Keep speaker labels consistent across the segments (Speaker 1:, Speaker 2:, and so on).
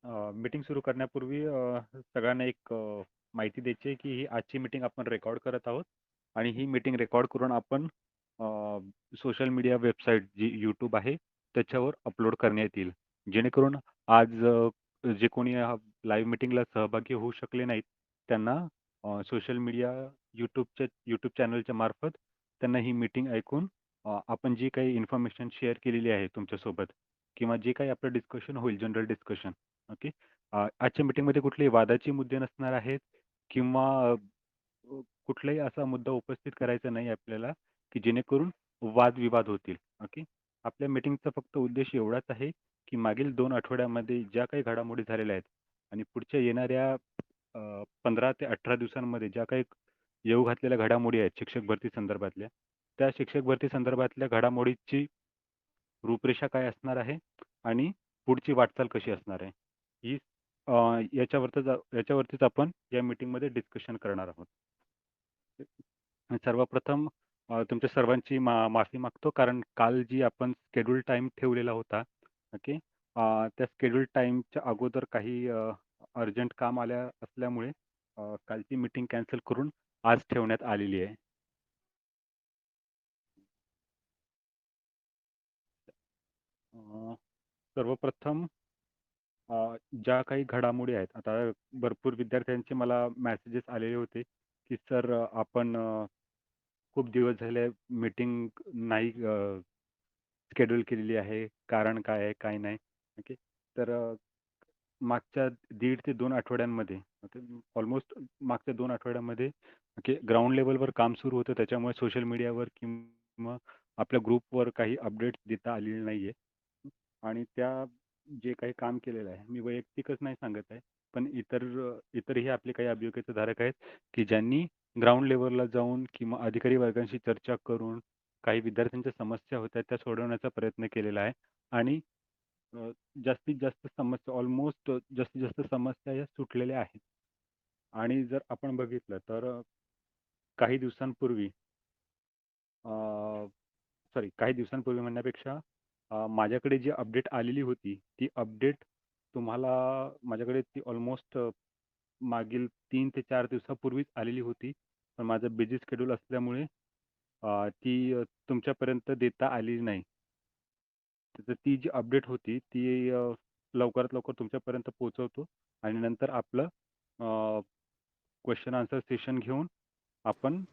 Speaker 1: Meeting सुरू करण्यापूर्वी सगळ्यांना एक माहिती द्यायची आहे की ही आजची मीटिंग आपण रेकॉर्ड करत आहोत आणि ही मीटिंग रेकॉर्ड करून आपण सोशल मीडिया वेबसाईट जी यूट्यूब आहे त्याच्यावर अपलोड करण्यात येईल. जेणेकरून आज जे कोणी लाईव्ह मीटिंगला सहभागी होऊ शकले नाहीत त्यांना सोशल मीडिया यूट्यूब चॅनलच्या मार्फत त्यांना ही मीटिंग ऐकून आपण जी काही इन्फॉर्मेशन शेअर केलेली आहे तुमच्यासोबत किंवा जे काही आपलं डिस्कशन होईल जनरल डिस्कशन. ओके. आजच्या मीटिंगमध्ये कुठलेही वादाचे मुद्दे नसणार आहेत किंवा कुठलाही असा मुद्दा उपस्थित करायचा नाही आपल्याला की जेणेकरून वादविवाद होतील. ओके. आपल्या मीटिंगचा फक्त उद्देश एवढाच आहे की मागील 2 आठवड्यामध्ये ज्या काही घडामोडी झालेल्या आहेत आणि पुढच्या येणाऱ्या 15 ते 18 दिवसांमध्ये ज्या काही येऊ घातलेल्या घडामोडी आहेत शिक्षक भरती संदर्भातल्या, त्या शिक्षक भरती संदर्भातल्या घडामोडीची रूपरेषा काय असणार आहे आणि पुढची वाटचाल कशी असणार आहे ही अ, याच्यावरतीच आपण या मीटिंगमध्ये डिस्कशन करणार आहोत. सर्वप्रथम तुमच्या सर्वांची माफी मागतो कारण काल जी आपण शेड्यूल टाइम ठेवलेला होता. ओके. त्या शेड्यूल टाइमच्या अगोदर काही अर्जंट काम आल्या असल्यामुळे कालची मीटिंग कॅन्सल करून आज ठेवण्यात आलेली आहे. अ, सर्वप्रथम ज्या काही घडामोडी आहेत, आता भरपूर विद्यार्थ्यांचे मला मेसेजेस आलेले होते, की सर आपण खूप दिवस झाले मीटिंग नाही शेड्यूल केलेली आहे. कारण काय आहे, काय नाही. ओके. तर मागच्या 1.5 ते 2 आठवड्यांमध्ये ओके, ऑलमोस्ट मागच्या 2 आठवड्यामध्ये ओके, ग्राउंड लेव्हलवर काम सुरू होतं. त्याच्यामुळे सोशल मीडियावर किंवा आपल्या ग्रुपवर काही अपडेट्स देता आलेले नाहीये. आणि त्या जे काही काम केलेलं आहे, मी वैयक्तिकच नाही सांगत आहे, पण इतरही आपले काही अभियोगाचे धारक आहेत, की ज्यांनी ग्राउंड लेव्हलला जाऊन किंवा अधिकारी वर्गांशी चर्चा करून काही विद्यार्थ्यांच्या समस्या होत्या त्या सोडवण्याचा प्रयत्न केलेला आहे आणि अ, जास्तीत जास्त समस्या ऑलमोस्ट जास्तीत जास्त समस्या या सुटलेल्या आहेत. आणि जर आपण बघितलं तर काही दिवसांपूर्वी काही दिवसांपूर्वी म्हणण्यापेक्षा माझ्याकडे जी अपडेट आलेली होती, ती अपडेट तुम्हाला माझ्याकडे ती ऑलमोस्ट मागील 3 ते 4 दिवसापूर्वीच आलेली होती. पण माझं बिझी शेड्यूल असल्यामुळे ती तुमच्यापर्यंत देता आलेली नाही. तर ती जी अपडेट होती ती लवकरात लवकर तुमच्यापर्यंत पोहोचवतो आणि नंतर आपलं क्वेश्चन आन्सर सेशन घेऊन आपण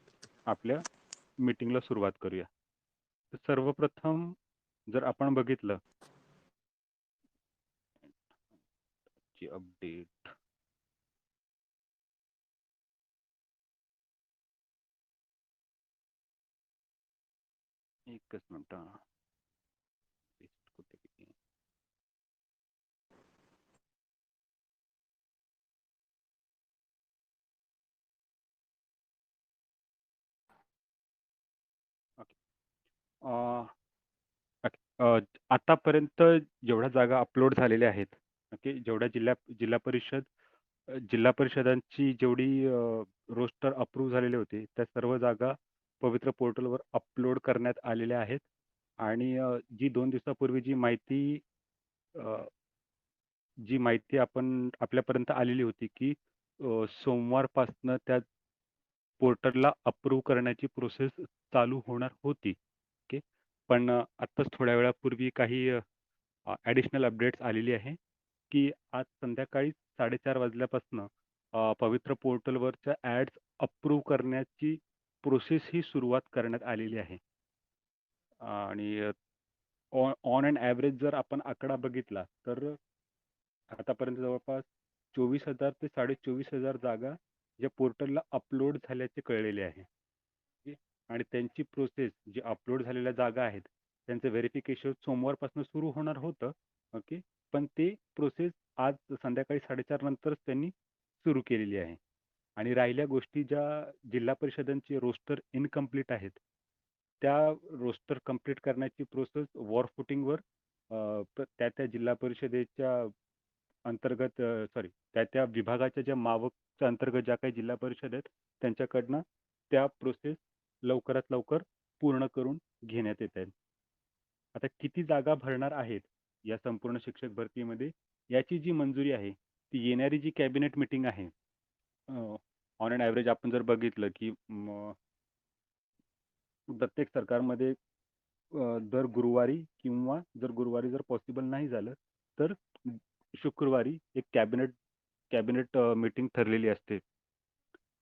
Speaker 1: आपल्या मीटिंगला सुरुवात करूया. तर सर्वप्रथम जर आपण बघितलं ची अपडेट एकच मिनिट हां. Paste कुठे गेली? ओके. ओके. आतापर्यंत जेवढ्या जागा अपलोड झालेल्या आहेत, ओके, जेवढ्या जिल्हा परिषदांची जेवढी रोस्टर अप्रूव्ह झालेले होते, त्या सर्व जागा पवित्र पोर्टलवर अपलोड करण्यात आलेल्या आहेत. आणि जी 2 दिवसापूर्वी अ, जी माहिती आपण आपल्यापर्यंत आलेली होती, की सोमवारपासनं त्या पोर्टलला अप्रूव्ह करण्याची प्रोसेस चालू होणार होती. ओके. पण आत्ताच थोड्या वेळापूर्वी काही ॲडिशनल अपडेट्स आलेली आहे, की आज संध्याकाळी 4:30 वाजल्यापासनं पवित्र पोर्टलवरच्या ॲड्स अप्रूव्ह करण्याची प्रोसेस ही सुरुवात करण्यात आलेली आहे. आणि ऑन एन ॲव्हरेज जर आपण आकडा बघितला, तर आतापर्यंत जवळपास 24,000 ते 24,500 जागा या पोर्टलला अपलोड झाल्याचे कळलेले आहे. ओके. आणि त्यांची प्रोसेस जी अपलोड झालेल्या जागा आहेत, त्यांचं व्हेरिफिकेशन सोमवारपासून सुरू होणार होतं. ओके. पण ते प्रोसेस आज संध्याकाळी 4:30 नंतरच त्यांनी सुरू केलेली आहे. आणि राहिल्या गोष्टी ज्या जिल्हा परिषदांचे रोस्टर इनकम्प्लीट आहेत, त्या रोस्टर कंप्लीट करण्याची प्रोसेस वॉर फुटिंगवर त्या जिल्हा परिषदेच्या अंतर्गत त्या विभागाच्या ज्या मावकच्या अंतर्गत ज्या काही जिल्हा परिषद आहेत त्यांच्याकडनं त्या प्रोसेस लवकरात लवकर पूर्ण करून घेण्यात येत आहेत. आता किती जागा भरणार आहेत या संपूर्ण शिक्षक भरतीमध्ये याची जी मंजुरी आहे, ती येणारी जी कॅबिनेट मीटिंग आहे, ऑन एन ॲव्हरेज आपण जर बघितलं, की प्रत्येक सरकारमध्ये दर गुरुवारी किंवा जर गुरुवारी जर पॉसिबल नाही झालं, तर शुक्रवारी एक कॅबिनेट कॅबिनेट मीटिंग ठरलेली असते.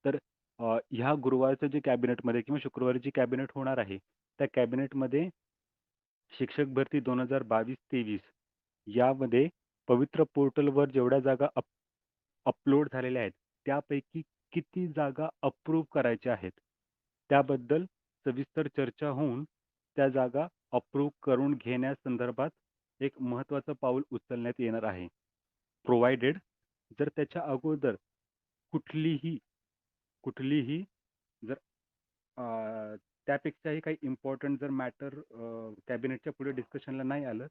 Speaker 1: तर ह्या गुरुवारचं जे कॅबिनेटमध्ये किंवा शुक्रवारी जी कॅबिनेट होणार आहे, त्या कॅबिनेटमध्ये शिक्षक भरती 2022-23 यामध्ये पवित्र पोर्टलवर जेवढ्या जागा अपलोड झालेल्या आहेत, त्यापैकी किती जागा अप्रूव्ह करायच्या आहेत, त्याबद्दल सविस्तर चर्चा होऊन त्या जागा अप्रूव्ह करून घेण्यासंदर्भात एक महत्त्वाचं पाऊल उचलण्यात येणार आहे. प्रोव्हायडेड जर त्याच्या अगोदर कुठलीही कुठलीही जर त्यापेक्षाही काही इम्पॉर्टंट जर मॅटर कॅबिनेटच्या पुढे डिस्कशनला नाही आलं,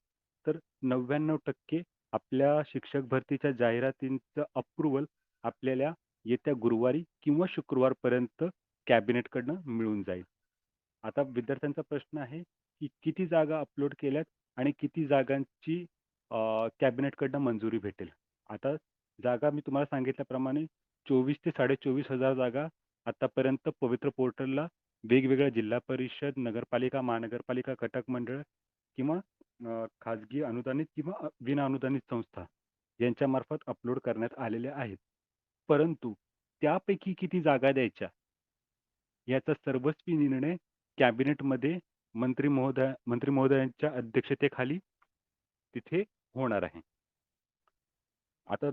Speaker 1: तर 99% आपल्या शिक्षक भरतीच्या जाहिरातींचं अप्रूव्हल आपल्याला येत्या गुरुवारी किंवा शुक्रवारपर्यंत कॅबिनेटकडनं मिळून जाईल. आता विद्यार्थ्यांचा प्रश्न आहे, की किती जागा अपलोड केल्यात आणि किती जागांची कॅबिनेटकडनं मंजुरी भेटेल. आता जागा मी तुम्हाला सांगितल्याप्रमाणे 24 ते 24,500 जागा आतापर्यंत पवित्र पोर्टलला वेगवेगळ्या जिल्हा परिषद, नगरपालिका, महानगरपालिका, कटक मंडळ किंवा खाजगी अनुदानित किंवा विनाअनुदानित संस्था यांच्यामार्फत अपलोड करण्यात आलेल्या आहेत. परंतु त्यापैकी किती जागा द्यायच्या याचा सर्वस्वी निर्णय कॅबिनेटमध्ये मंत्री महोदयांच्या अध्यक्षतेखाली तिथे होणार आहे. आता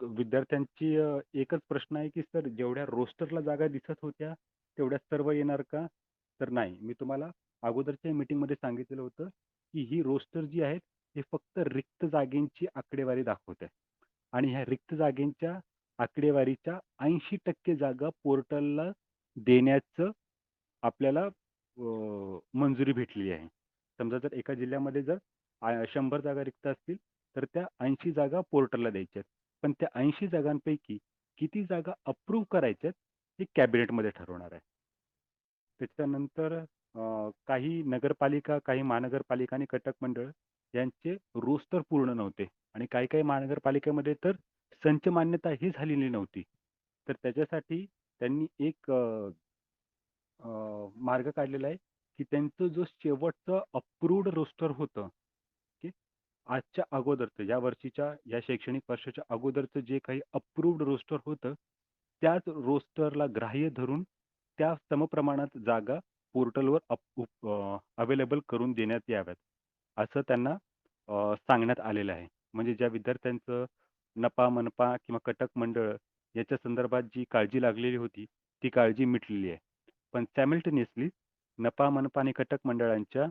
Speaker 1: विद्यार्थ्यांची एकच प्रश्न आहे, की सर जेवढ्या रोस्टरला जागा दिसत होत्या तेवढ्या सर्व येणार का? तर नाही. मी तुम्हाला अगोदरच्या मीटिंगमध्ये सांगितलेलं होतं, की ही रोस्टर जी आहेत हे फक्त रिक्त जागेंची आकडेवारी दाखवत आहे आणि ह्या रिक्त जागेंच्या आकडेवारीच्या 80% जागा पोर्टलला देण्याचं आपल्याला मंजुरी भेटली आहे. समजा जर एका जिल्ह्यामध्ये जर 100 जागा रिक्त असतील, तर त्या 80 जागा पोर्टलला द्यायच्या आहेत. पण त्या 80 जागांपैकी किती जागा अप्रूव्ह करायच्यात हे कॅबिनेटमध्ये ठरवणार आहे. त्याच्यानंतर काही नगरपालिका, काही महानगरपालिका आणि कटक मंडळ यांचे रोस्टर पूर्ण नव्हते आणि काही काही महानगरपालिकेमध्ये तर संच मान्यता ही झालेली नव्हती. तर त्याच्यासाठी त्यांनी एक मार्ग काढलेला आहे, की त्यांचं जो शेवटचं अप्रूव्ड रोस्टर होतं, की आजच्या अगोदरचं या वर्षीच्या या शैक्षणिक वर्षाच्या अगोदरचं जे काही अप्रूव्ड रोस्टर होतं, त्याच रोस्टरला ग्राह्य धरून त्या समप्रमाणात जागा पोर्टलवर अवेलेबल करून देण्यात याव्यात, असं त्यांना सांगण्यात आलेलं आहे. म्हणजे ज्या विद्यार्थ्यांचं नपा, मनपा किंवा कटक मंडळ याच्या संदर्भात जी काळजी लागलेली होती, ती काळजी मिटलेली आहे. पण सायमल्टेनियसली नपा, मनपा आणि कटक मंडळांच्या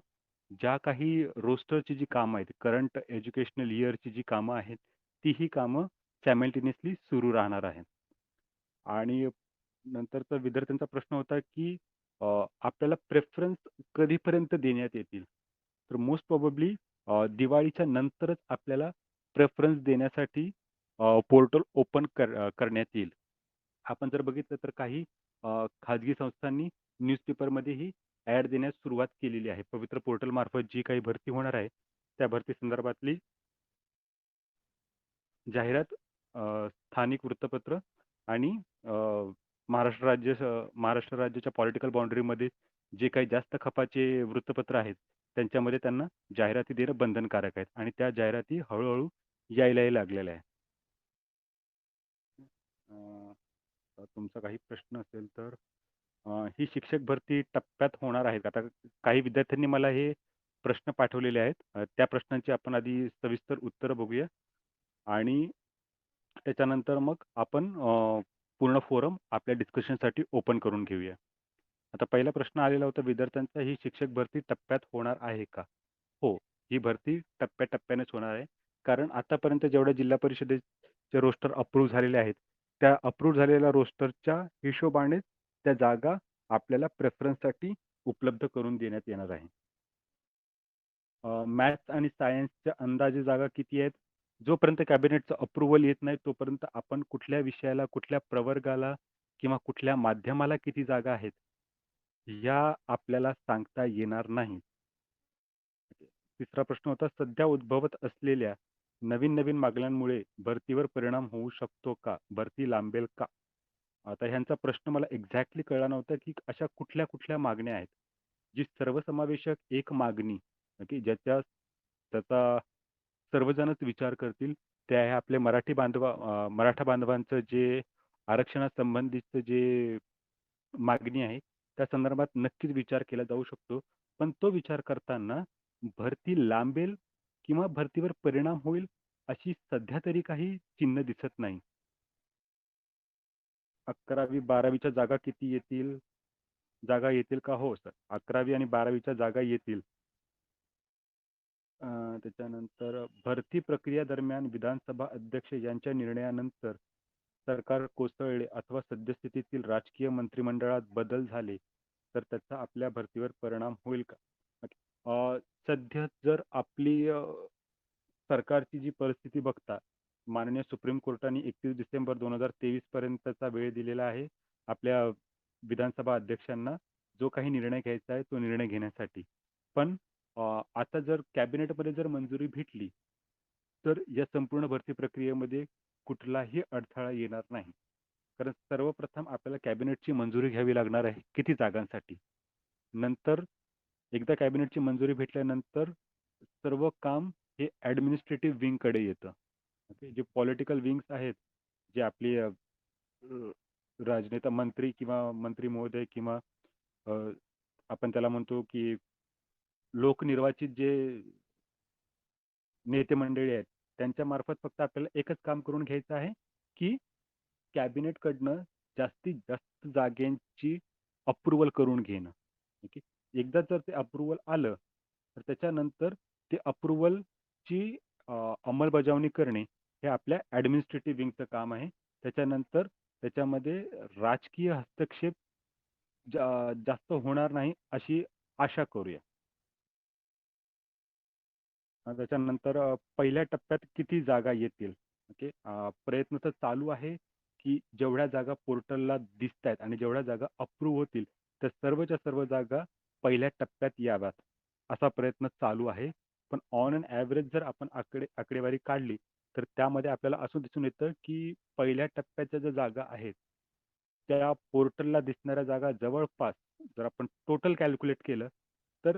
Speaker 1: ज्या काही रोस्टरची जी कामं आहेत, करंट एज्युकेशनल इयरची जी कामं आहेत, तीही कामं सायमल्टेनियसली सुरू राहणार आहेत. आणि नंतरचा विद्यार्थ्यांचा प्रश्न होता, की आपल्याला प्रेफरन्स कधीपर्यंत देण्यात येतील? तर मोस्ट प्रोबॅबली दिवाळीच्या नंतरच आपल्याला प्रेफरन्स देण्यासाठी पोर्टल ओपन करण्यात येईल. आपण जर बघितलं तर काही खाजगी संस्थांनी न्यूजपेपरमध्येही ॲड देण्यास सुरुवात केलेली आहे. पवित्र पोर्टलमार्फत जी काही भरती होणार आहे, त्या भरती संदर्भातली जाहिरात स्थानिक वृत्तपत्र आणि महाराष्ट्र राज्याच्या पॉलिटिकल बाउंड्रीमध्ये जे काही जास्त खपाचे वृत्तपत्र आहेत, त्यांच्यामध्ये त्यांना जाहिराती देणं बंधनकारक आहेत आणि त्या जाहिराती हळूहळू यायलाही लागलेल्या आहेत. तुमचा काही प्रश्न असेल तर ही शिक्षक भरती टप्प्यात होणार आहे का? आता काही विद्यार्थ्यांनी मला हे प्रश्न पाठवलेले आहेत. त्या प्रश्नांची आपण आधी सविस्तर उत्तरं बघूया आणि त्याच्यानंतर मग आपण पूर्ण फोरम आपल्या डिस्कशनसाठी ओपन करून घेऊया. आता पहिला प्रश्न आलेला होता विद्यार्थ्यांचा, ही शिक्षक भरती टप्प्यात होणार आहे का? हो, ही भरती टप्प्याटप्प्यानेच होणार आहे. कारण आतापर्यंत जेवढ्या जिल्हा परिषदेचे रोस्टर अप्रूव्ह झालेले आहेत, त्या अप्रूव्ह झालेल्या रोस्टरच्या हिशोबानेच त्या जागा आपल्याला प्रेफरन्ससाठी उपलब्ध करून देण्यात येणार आहे. मॅथ्स आणि सायन्सच्या अंदाजे जागा किती आहेत? जोपर्यंत कॅबिनेटचं अप्रूव्हल येत नाही, तोपर्यंत आपण कुठल्या विषयाला, कुठल्या प्रवर्गाला किंवा कुठल्या माध्यमाला किती जागा आहेत, या आपल्याला सांगता येणार नाही. तिसरा प्रश्न होता, सध्या उद्भवत असलेल्या नवीन-नवीन मागण्यांमुळे भरतीवर परिणाम होऊ शकतो का? भरती लांबेल का? आता ह्यांचा प्रश्न मला एक्झॅक्टली कळला नव्हता, की अशा कुठल्या-कुठल्या मागण्या आहेत, जी सर्वसमावेशक एक मागणी, की त्याचा सर्वजणच विचार करतील. ते आहे आपले मराठा बांधवांचं जे आरक्षणासंबंधीचं जे मागणी आहे, त्या संदर्भात नक्कीच विचार केला जाऊ शकतो. पण तो विचार करताना भरती लांबेल किंवा भरतीवर परिणाम होईल अशी सध्या तरी काही चिन्ह दिसत नाही. 11वी 12वीच्या जागा किती येतील? जागा येतील का? हो सर. 11वी आणि 12वीच्या जागा येतील. त्याच्यानंतर भरती प्रक्रिया दरम्यान विधानसभा अध्यक्ष यांच्या निर्णयानंतर सरकार कोसळले अथवा सद्यस्थितीतील राजकीय मंत्रिमंडळात बदल झाले, तर त्याचा आपल्या भरतीवर परिणाम होईल का? ओके. सध्या जर आपली सरकारची जी परिस्थिती बघता, माननीय सुप्रीम कोर्टाने 31 डिसेंबर 2023 पर्यंतचा वेळ दिलेला आहे आपल्या विधानसभा अध्यक्षांना जो काही निर्णय घ्यायचा आहे तो निर्णय घेण्यासाठी. पण आता जर कॅबिनेटमध्ये जर मंजुरी भेटली, तर या संपूर्ण भरती प्रक्रियेमध्ये कुठलाही अडथळा येणार नाही. कारण सर्वप्रथम आपल्याला कॅबिनेटची मंजुरी घ्यावी लागणार आहे किती जागांसाठी. नंतर एकदा कॅबिनेटची मंजुरी भेटल्यानंतर सर्व काम हे ॲडमिनिस्ट्रेटिव्ह विंगकडे येतं. ओके. जे पॉलिटिकल विंग्स आहेत, जे आपली राजनेता मंत्री किंवा मंत्री महोदय किंवा अ, आपण त्याला म्हणतो की लोकनिर्वाचित जे नेते मंडळी आहेत, त्यांच्या मार्फत फक्त आपल्याला एकच काम करून घ्यायचं आहे, की कॅबिनेटकडनं जास्तीत जास्त जागेची अप्रूव्हल करून घेणं. ओके. एकदा जर ते अप्रूव्हल आलं, तर त्याच्यानंतर ते अप्रूव्हलची अंमलबजावणी करणे हे आपल्या ॲडमिनिस्ट्रेटिव्ह विंगचं काम आहे. त्याच्यानंतर त्याच्यामध्ये राजकीय हस्तक्षेप जास्त होणार नाही अशी आशा करूया. त्याच्यानंतर पहिल्या टप्प्यात किती जागा येतील? ओके. प्रयत्न तर चालू आहे, की जेवढ्या जागा पोर्टलला दिसतायत आणि जेवढ्या जागा अप्रूव्ह होतील, त्या सर्वच्या सर्व जागा पहिल्या टप्प्यात याव्यात, असा प्रयत्न चालू आहे. पण ऑन एन ॲव्हरेज जर आपण आकडेवारी काढली, तर त्यामध्ये आपल्याला असं दिसून येतं, की पहिल्या टप्प्याच्या ज्या जागा आहेत, त्या पोर्टलला दिसणाऱ्या जागा जवळपास जर आपण टोटल कॅल्क्युलेट केलं, तर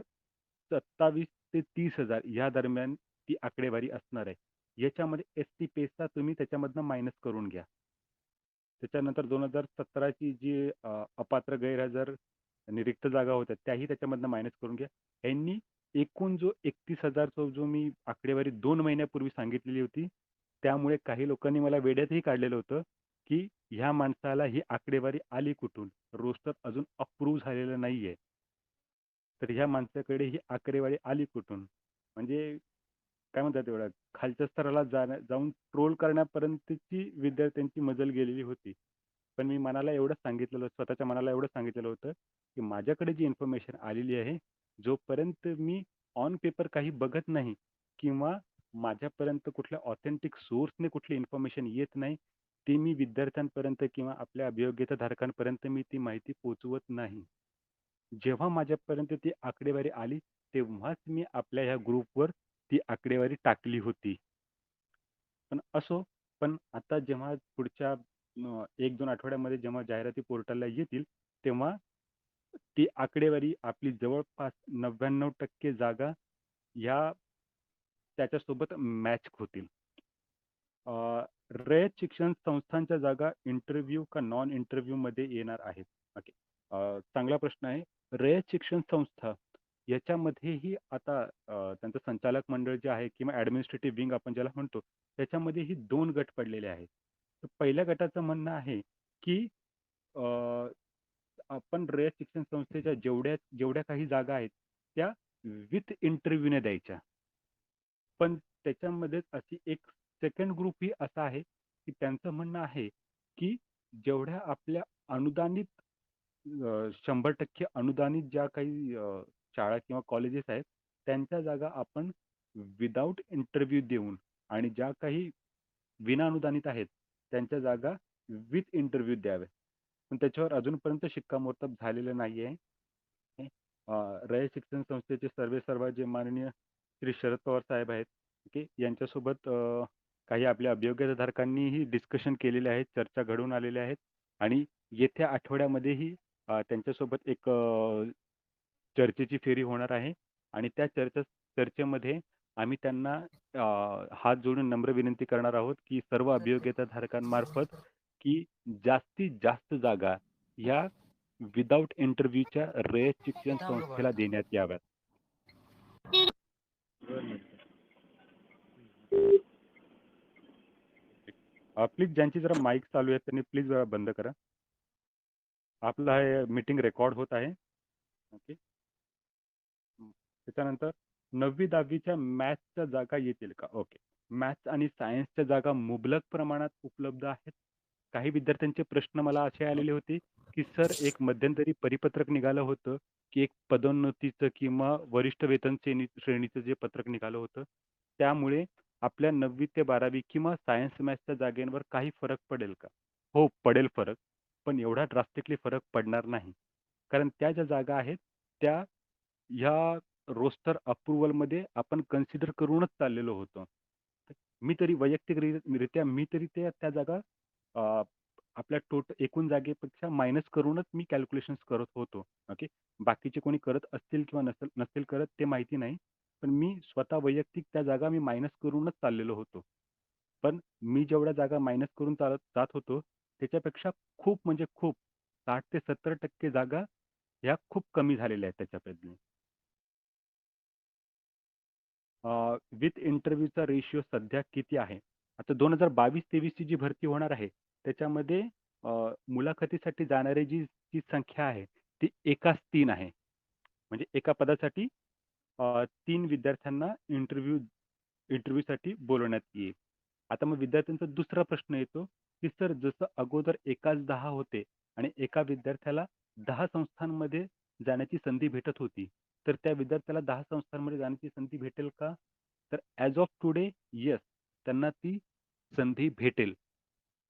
Speaker 1: 27 ते 30,000 या दरम्यान ती आकडेवारी असणार आहे. याच्यामध्ये एस-टी पेचा तुम्ही त्याच्यामधनं मायनस करून घ्या. त्याच्यानंतर 2017ची जी अपात्र गैरहजर आणि रिक्त जागा होत्या त्याही त्याच्यामधनं मायनस करून घ्या. यांनी एकूण जो 31,000 जो मी आकडेवारी 2 महिन्यापूर्वी सांगितलेली होती, त्यामुळे काही लोकांनी मला वेड्यातही काढलेलं होतं, की ह्या माणसाला ही आकडेवारी आली कुठून? रोस्टर अजून अप्रूव्ह झालेलं नाहीये. तर ह्या माणसाकडे ही आकडेवारी आली कुठून? म्हणजे काय म्हणतात तेवढं खालच्या स्तराला जाऊन ट्रोल करण्यापर्यंतची विद्यार्थ्यांची मजल गेलेली होती. पण मी मनाला एवढंच सांगितलेलं स्वतःच्या मनाला एवढंच सांगितलेलं होतं, की माझ्याकडे जी इन्फॉर्मेशन आलेली आहे, जोपर्यंत मी ऑन पेपर काही बघत नाही किंवा माझ्यापर्यंत कुठल्या ऑथेंटिक सोर्सने कुठली इन्फॉर्मेशन येत नाही, ती मी विद्यार्थ्यांपर्यंत किंवा आपल्या अभियोग्यताधारकांपर्यंत मी ती माहिती पोहोचवत नाही. जेव्हा माझ्यापर्यंत ती आकडेवारी आली, तेव्हाच मी आपल्या ह्या ग्रुपवर ती आकडेवारी टाकली होती. पण असो, पण आता जेव्हा पुढच्या 1-2 आठवड्यामध्ये जेव्हा जाहिराती पोर्टलला येतील, तेव्हा ती आकडेवारी आपली जवळपास 99% जागा ह्या त्याच्यासोबत मॅच होतील. रयत शिक्षण संस्थांच्या जागा इंटरव्ह्यू का नॉन इंटरव्ह्यूमध्ये येणार आहेत? ओके. चांगला प्रश्न आहे. रयत शिक्षण संस्था याच्यामध्येही आता त्यांचं संचालक मंडळ जे आहे किंवा ॲडमिनिस्ट्रेटिव्ह विंग आपण ज्याला म्हणतो, त्याच्यामध्येही 2 गट पडलेले आहेत. तर पहिल्या गटाचं म्हणणं आहे, की अ, आपण रयत शिक्षण संस्थेच्या जेवढ्या जेवढ्या काही जागा आहेत, त्या विथ इंटरव्ह्यूने द्यायच्या. पण त्याच्यामध्येच अशी एक सेकंड ग्रुप ही असा आहे, की त्यांचं म्हणणं आहे, की जेवढ्या आपल्या अनुदानित 100% अनुदानित ज्या काही शाळा किंवा कॉलेजेस आहेत, त्यांच्या जागा आपण विदाऊट इंटरव्ह्यू देऊन आणि ज्या काही विनाअनुदानित आहेत, त्यांच्या जागा विथ इंटरव्ह्यू द्याव्या. पण त्याच्यावर अजूनपर्यंत शिक्कामोर्तब झालेलं नाहीये. रयत शिक्षण संस्थेचे सर्वेसर्वा जे माननीय श्री शरद पवार साहेब आहेत, ओके. यांच्यासोबत काही आपल्या अभियोग्यताधारकांनीही डिस्कशन केलेले आहेत, चर्चा घडवून आलेल्या आहेत आणि येत्या आठवड्यामध्येही त्यांच्यासोबत एक चर्चेची फेरी होणार आहे आणि त्या चर्चेमध्ये आम्ही त्यांना हात जोडून नम्र विनंती करणार आहोत, की सर्व अभियोग्यताधारकांमार्फत की जास्तीत जास्त जागा ह्या विदाऊट इंटरव्ह्यूच्या रयत शिक्षण संस्थेला देण्यात याव्यात. प्लीज ज्यांची जरा माईक चालू आहे त्यांनी प्लीज बंद करा. आपला हे मीटिंग रेकॉर्ड होत आहे. ओके. त्याच्यानंतर 9वी-10वीच्या मॅथ्सच्या जागा येतील का? ओके. मॅथ्स आणि सायन्सच्या जागा मुबलक प्रमाणात उपलब्ध आहेत. काही विद्यार्थ्यांचे प्रश्न मला असे आलेले होते, की सर एक मध्यंतरी परिपत्रक निघालं होतं, की एक पदोन्नतीचं किंवा वरिष्ठ वेतन श्रेणीचं जे पत्रक निघालं होतं, त्यामुळे आपल्या 9वी ते 12वी किंवा सायन्स मॅथ्सच्या जागेवर काही फरक पडेल का? हो, पडेल फरक. पण एवढा ड्रास्टिकली फरक पडणार नाही. कारण त्या ज्या जागा आहेत त्या ह्या रोस्टर अप्रूव्हलमध्ये आपण कन्सिडर करूनच चाललेलो होतो. मी तरी वैयक्तिकरित्या मी तरी त्या जागा अ, आपल्या एकूण जागेपेक्षा मायनस करूनच मी कॅल्क्युलेशन्स करत होतो. ओके. बाकीचे कोणी करत असतील किंवा नसेल करत ते माहिती नाही. पण मी स्वतः वैयक्तिक त्या जागा मी मायनस करूनच चाललेलो होतो. पण मी जेवढ्या जागा मायनस करून चालत जात होतो त्याच्यापेक्षा खूप म्हणजे खूप 60 ते 70% जागा ह्या खूप कमी झालेल्या आहेत त्याच्यापैकी. विथ इंटरव्ह्यूचा रेशिओ सध्या किती आहे? आता 2022-23 ची जी भरती होणार आहे, त्याच्यामध्ये मुलाखतीसाठी जाणारी जी संख्या आहे, ती एकास 3 आहे. म्हणजे एका पदासाठी 3 विद्यार्थ्यांना इंटरव्ह्यूसाठी बोलवण्यात येईल. आता मग विद्यार्थ्यांचा दुसरा प्रश्न येतो, की सर जसं अगोदर एकास 10 होते आणि एका विद्यार्थ्याला 10 संस्थांमध्ये जाण्याची संधी भेटत होती. तर त्या विद्यार्थ्याला 10 संस्थांमध्ये जाण्याची संधी भेटेल का? तर ॲज ऑफ टुडे येस, त्यांना ती संधी भेटेल.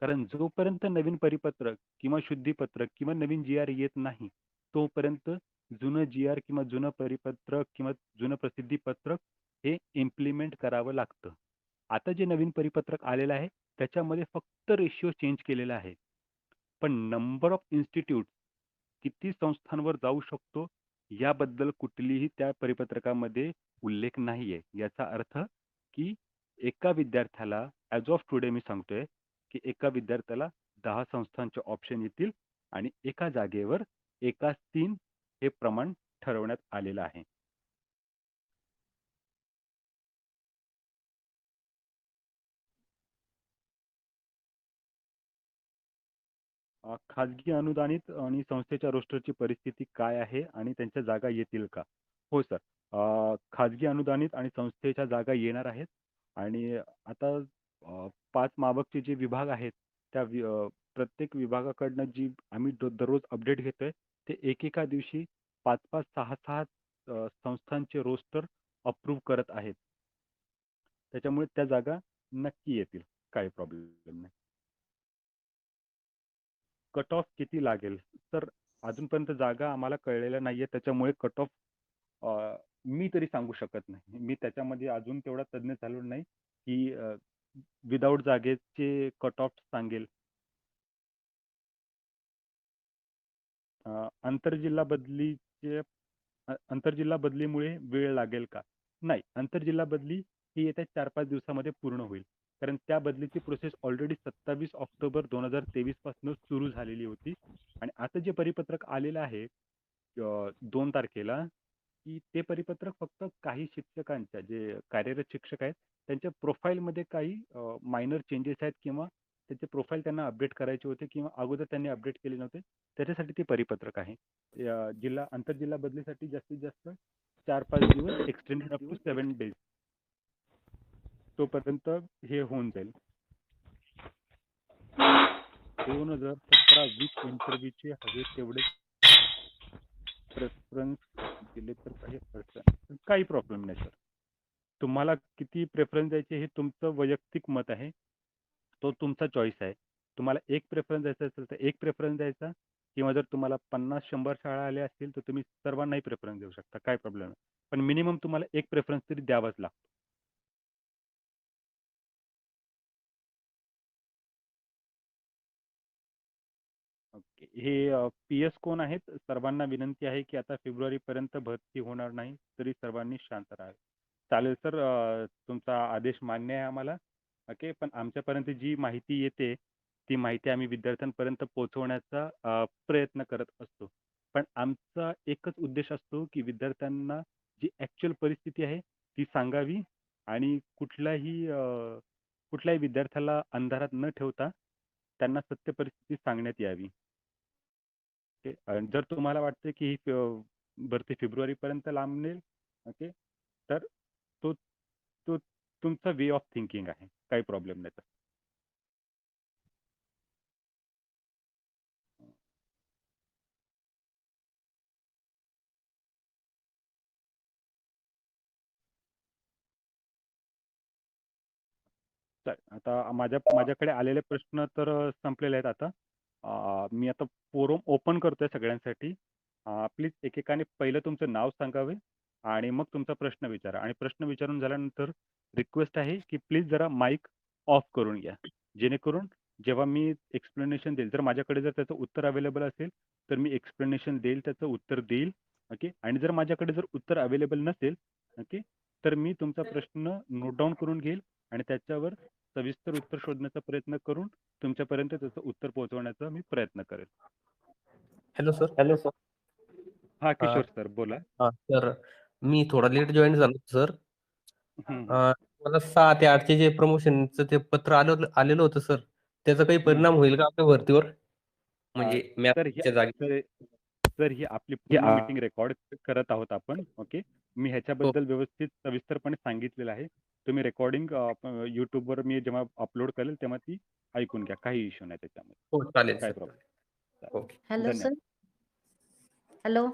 Speaker 1: कारण जोपर्यंत नवीन परिपत्रक किंवा शुद्धीपत्रक किंवा नवीन जी-आर येत नाही, तोपर्यंत जुनं जी-आर किंवा जुनं परिपत्रक किंवा जुनं प्रसिद्धीपत्रक हे इम्प्लिमेंट करावं लागतं. आता जे नवीन परिपत्रक आलेलं आहे, त्याच्यामध्ये फक्त रेशिओ चेंज केलेला आहे. पण नंबर ऑफ इन्स्टिट्यूट किती संस्थांवर जाऊ शकतो याबद्दल कुठलीही त्या परिपत्रकामध्ये उल्लेख नाहीये. याचा अर्थ की एका विद्यार्थ्याला ॲज ऑफ टुडे मी सांगतोय, की एका विद्यार्थ्याला 10 संस्थांचे ऑप्शन येतील आणि एका जागेवर एकास 3 हे प्रमाण ठरवण्यात आलेलं आहे. खाजगी अनुदानित आणि संस्थेच्या रोस्टरची परिस्थिती काय आहे आणि त्यांच्या जागा येतील का? हो सर. खाजगी अनुदानित आणि संस्थेच्या जागा येणार आहेत आणि आता 5 मावकचे जे विभाग आहेत त्या प्रत्येक विभागाकडनं जी आम्ही दररोज अपडेट घेतोय ते एकेका दिवशी 5-5, 6-6 संस्थांचे रोस्टर अप्रूव्ह करत आहेत. त्याच्यामुळे त्या जागा नक्की येतील. काही प्रॉब्लेम नाही. कट ऑफ किती लागेल? तर अजूनपर्यंत जागा आम्हाला कळलेल्या नाहीये. त्याच्यामुळे कट ऑफ मी तरी सांगू शकत नाही. मी त्याच्यामध्ये अजून तेवढा तज्ञ झालेलो नाही, की विदाऊट जागेचे कट ऑफ सांगेल. आंतरजिल्हा बदलीचे आंतरजिल्हा बदलीमुळे वेळ लागेल का? नाही. आंतरजिल्हा बदली ही येत्या 4-5 दिवसामध्ये पूर्ण होईल. कारण त्या बदलीची प्रोसेस ऑलरेडी 27 ऑक्टोबर 2023 पासून सुरू झालेली होती आणि आता जे परिपत्रक आलेलं आहे 2 तारखेला, की ते परिपत्रक फक्त काही शिक्षकांच्या जे कार्यरत शिक्षक आहेत, त्यांच्या प्रोफाईलमध्ये काही मायनर चेंजेस आहेत किंवा त्याचे प्रोफाईल त्यांना अपडेट करायचे होते किंवा अगोदर त्यांनी अपडेट केले नव्हते. त्याच्यासाठी ते परिपत्रक आहे. आंतरजिल्हा बदलीसाठी जास्तीत जास्त 4-5 दिवस एक्सटेंडेड अप टू 7 डेज. तोपर्यंत हे होऊन जाईल. 2017 विथ इंटरव्ह्यूचे हवे तेवढे प्रेफरन्स दिले तर काही अडचण काही प्रॉब्लेम नाही सर. तुम्हाला किती प्रेफरन्स द्यायचे हे तुमचं वैयक्तिक मत आहे. तो तुमचा चॉईस आहे. तुम्हाला एक प्रेफरन्स द्यायचा असेल तर एक प्रेफरन्स द्यायचा किंवा जर तुम्हाला 50-100 शाळा आल्या असतील तर तुम्ही सर्वांनाही प्रेफरन्स देऊ शकता. काही प्रॉब्लेम नाही. पण मिनिमम तुम्हाला एक प्रेफरन्स तरी द्यावाच लागतो. हे पी-एस कोण आहेत? सर्वांना विनंती आहे की आता फेब्रुवारीपर्यंत भरती होणार नाही, तरी सर्वांनी शांत राहावे. चालेल सर, तुमचा आदेश मान्य आहे आम्हाला. ओके. पण आमच्यापर्यंत जी माहिती येते, ती माहिती आम्ही विद्यार्थ्यांपर्यंत पोहोचवण्याचा प्रयत्न करत असतो. पण आमचा एकच उद्देश असतो की विद्यार्थ्यांना जी ॲक्चुअल परिस्थिती आहे, ती सांगावी आणि कुठल्याही विद्यार्थ्याला अंधारात न ठेवता त्यांना सत्य परिस्थिती सांगण्यात यावी. ओके. आणि जर तुम्हाला वाटतं की ही भरती फेब्रुवारीपर्यंत लांबेल, ओके, तर तो तो तुमचा वे ऑफ थिंकिंग आहे. काही प्रॉब्लेम नाही. तर आता माझ्याकडे आलेले प्रश्न तर संपलेले आहेत आता. मी आता फोरम ओपन करतोय सगळ्यांसाठी. प्लीज एकेकाने पहिलं तुमचं नाव सांगावे आणि मग तुमचा प्रश्न विचारा. आणि प्रश्न विचारून झाल्यानंतर रिक्वेस्ट आहे की प्लीज जरा माईक ऑफ करून घ्या. जेणेकरून जेव्हा मी एक्सप्लेनेशन देईल, जर त्याचं उत्तर अवेलेबल असेल, तर मी एक्सप्लेनेशन देईल, त्याचं उत्तर देईल. ओके. आणि जर उत्तर अवेलेबल नसेल, ओके, तर मी तुमचा प्रश्न नोट डाऊन करून घेईल आणि त्याच्यावर सविस्तर उत्तर शोधण्याचा प्रयत्न करून तुमच्यापर्यंत त्याचं उत्तर पोहोचवण्याचा मी प्रयत्न करेल.
Speaker 2: Hello sir.
Speaker 1: हा,
Speaker 2: अ,
Speaker 1: किशोर सर बोला.
Speaker 2: सर, मी थोडा लेट जॉईन झालो सर.
Speaker 1: हम्म, हम्म.
Speaker 2: मला 6 ते 8चे जे प्रमोशनचं ते पत्र आलेलं होतं सर, त्याचा काही
Speaker 1: हम्म.
Speaker 2: परिणाम होईल का आपल्या भरतीवर?
Speaker 1: अ,
Speaker 2: म्हणजे
Speaker 1: तर ही
Speaker 2: मॅथच्या जागी.
Speaker 1: तर तर ही आपली पूर्ण मीटिंग रेकॉर्ड करत आहोत आपण. ओके. मी
Speaker 2: हो,
Speaker 1: ह्याच्याबद्दल व्यवस्थित सविस्तरपणे सांगितलेलं आहे. तुम्ही रेकॉर्डिंग यूट्यूबवर मी जेव्हा अपलोड करेल तेव्हा ती ऐकून घ्या. काही इश्यू नाही त्याच्यामध्ये.
Speaker 2: हो, चालेल
Speaker 1: काय
Speaker 2: sir.
Speaker 1: Problem.
Speaker 2: Okay.
Speaker 3: Hello sir.
Speaker 1: धन्यवाद.
Speaker 3: हॅलो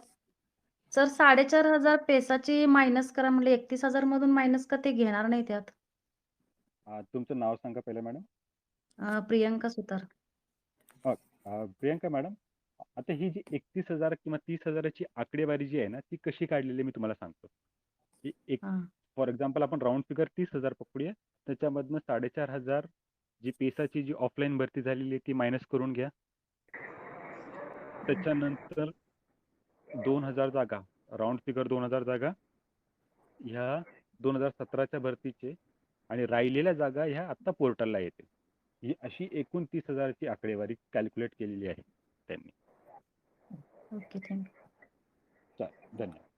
Speaker 3: सर, 4,500 पेसाची मायनस करा म्हणलं, 31,000 मधून मायनस का ते घेणार नाही त्यात?
Speaker 1: तुमचं नाव सांगा पहिलं मॅडम.
Speaker 3: प्रियंका सुतार.
Speaker 1: प्रियंका मॅडम, आता ही जी 31,000 किंवा 30,000ची आकडेवारी जी आहे ना, ती कशी काढलेली आहे मी तुम्हाला सांगतो. की एक
Speaker 3: हा.
Speaker 1: फॉर एक्झाम्पल आपण राऊंड फिगर 30,000 पकडूया. त्याच्यामधनं 4,500 जी पेसाची जी ऑफलाईन भरती झालेली आहे ती मायनस करून घ्या. त्याच्यानंतर 2,000 जागा, राऊंड फिगर 2,000 जागा ह्या 2017च्या भरतीचे आणि राहिलेल्या जागा ह्या आत्ता पोर्टलला येतील. ही अशी एकूण 30,000ची आकडेवारी कॅल्क्युलेट केलेली आहे त्यांनी.
Speaker 3: Okay, thank you.
Speaker 1: चालेल, धन्यवाद.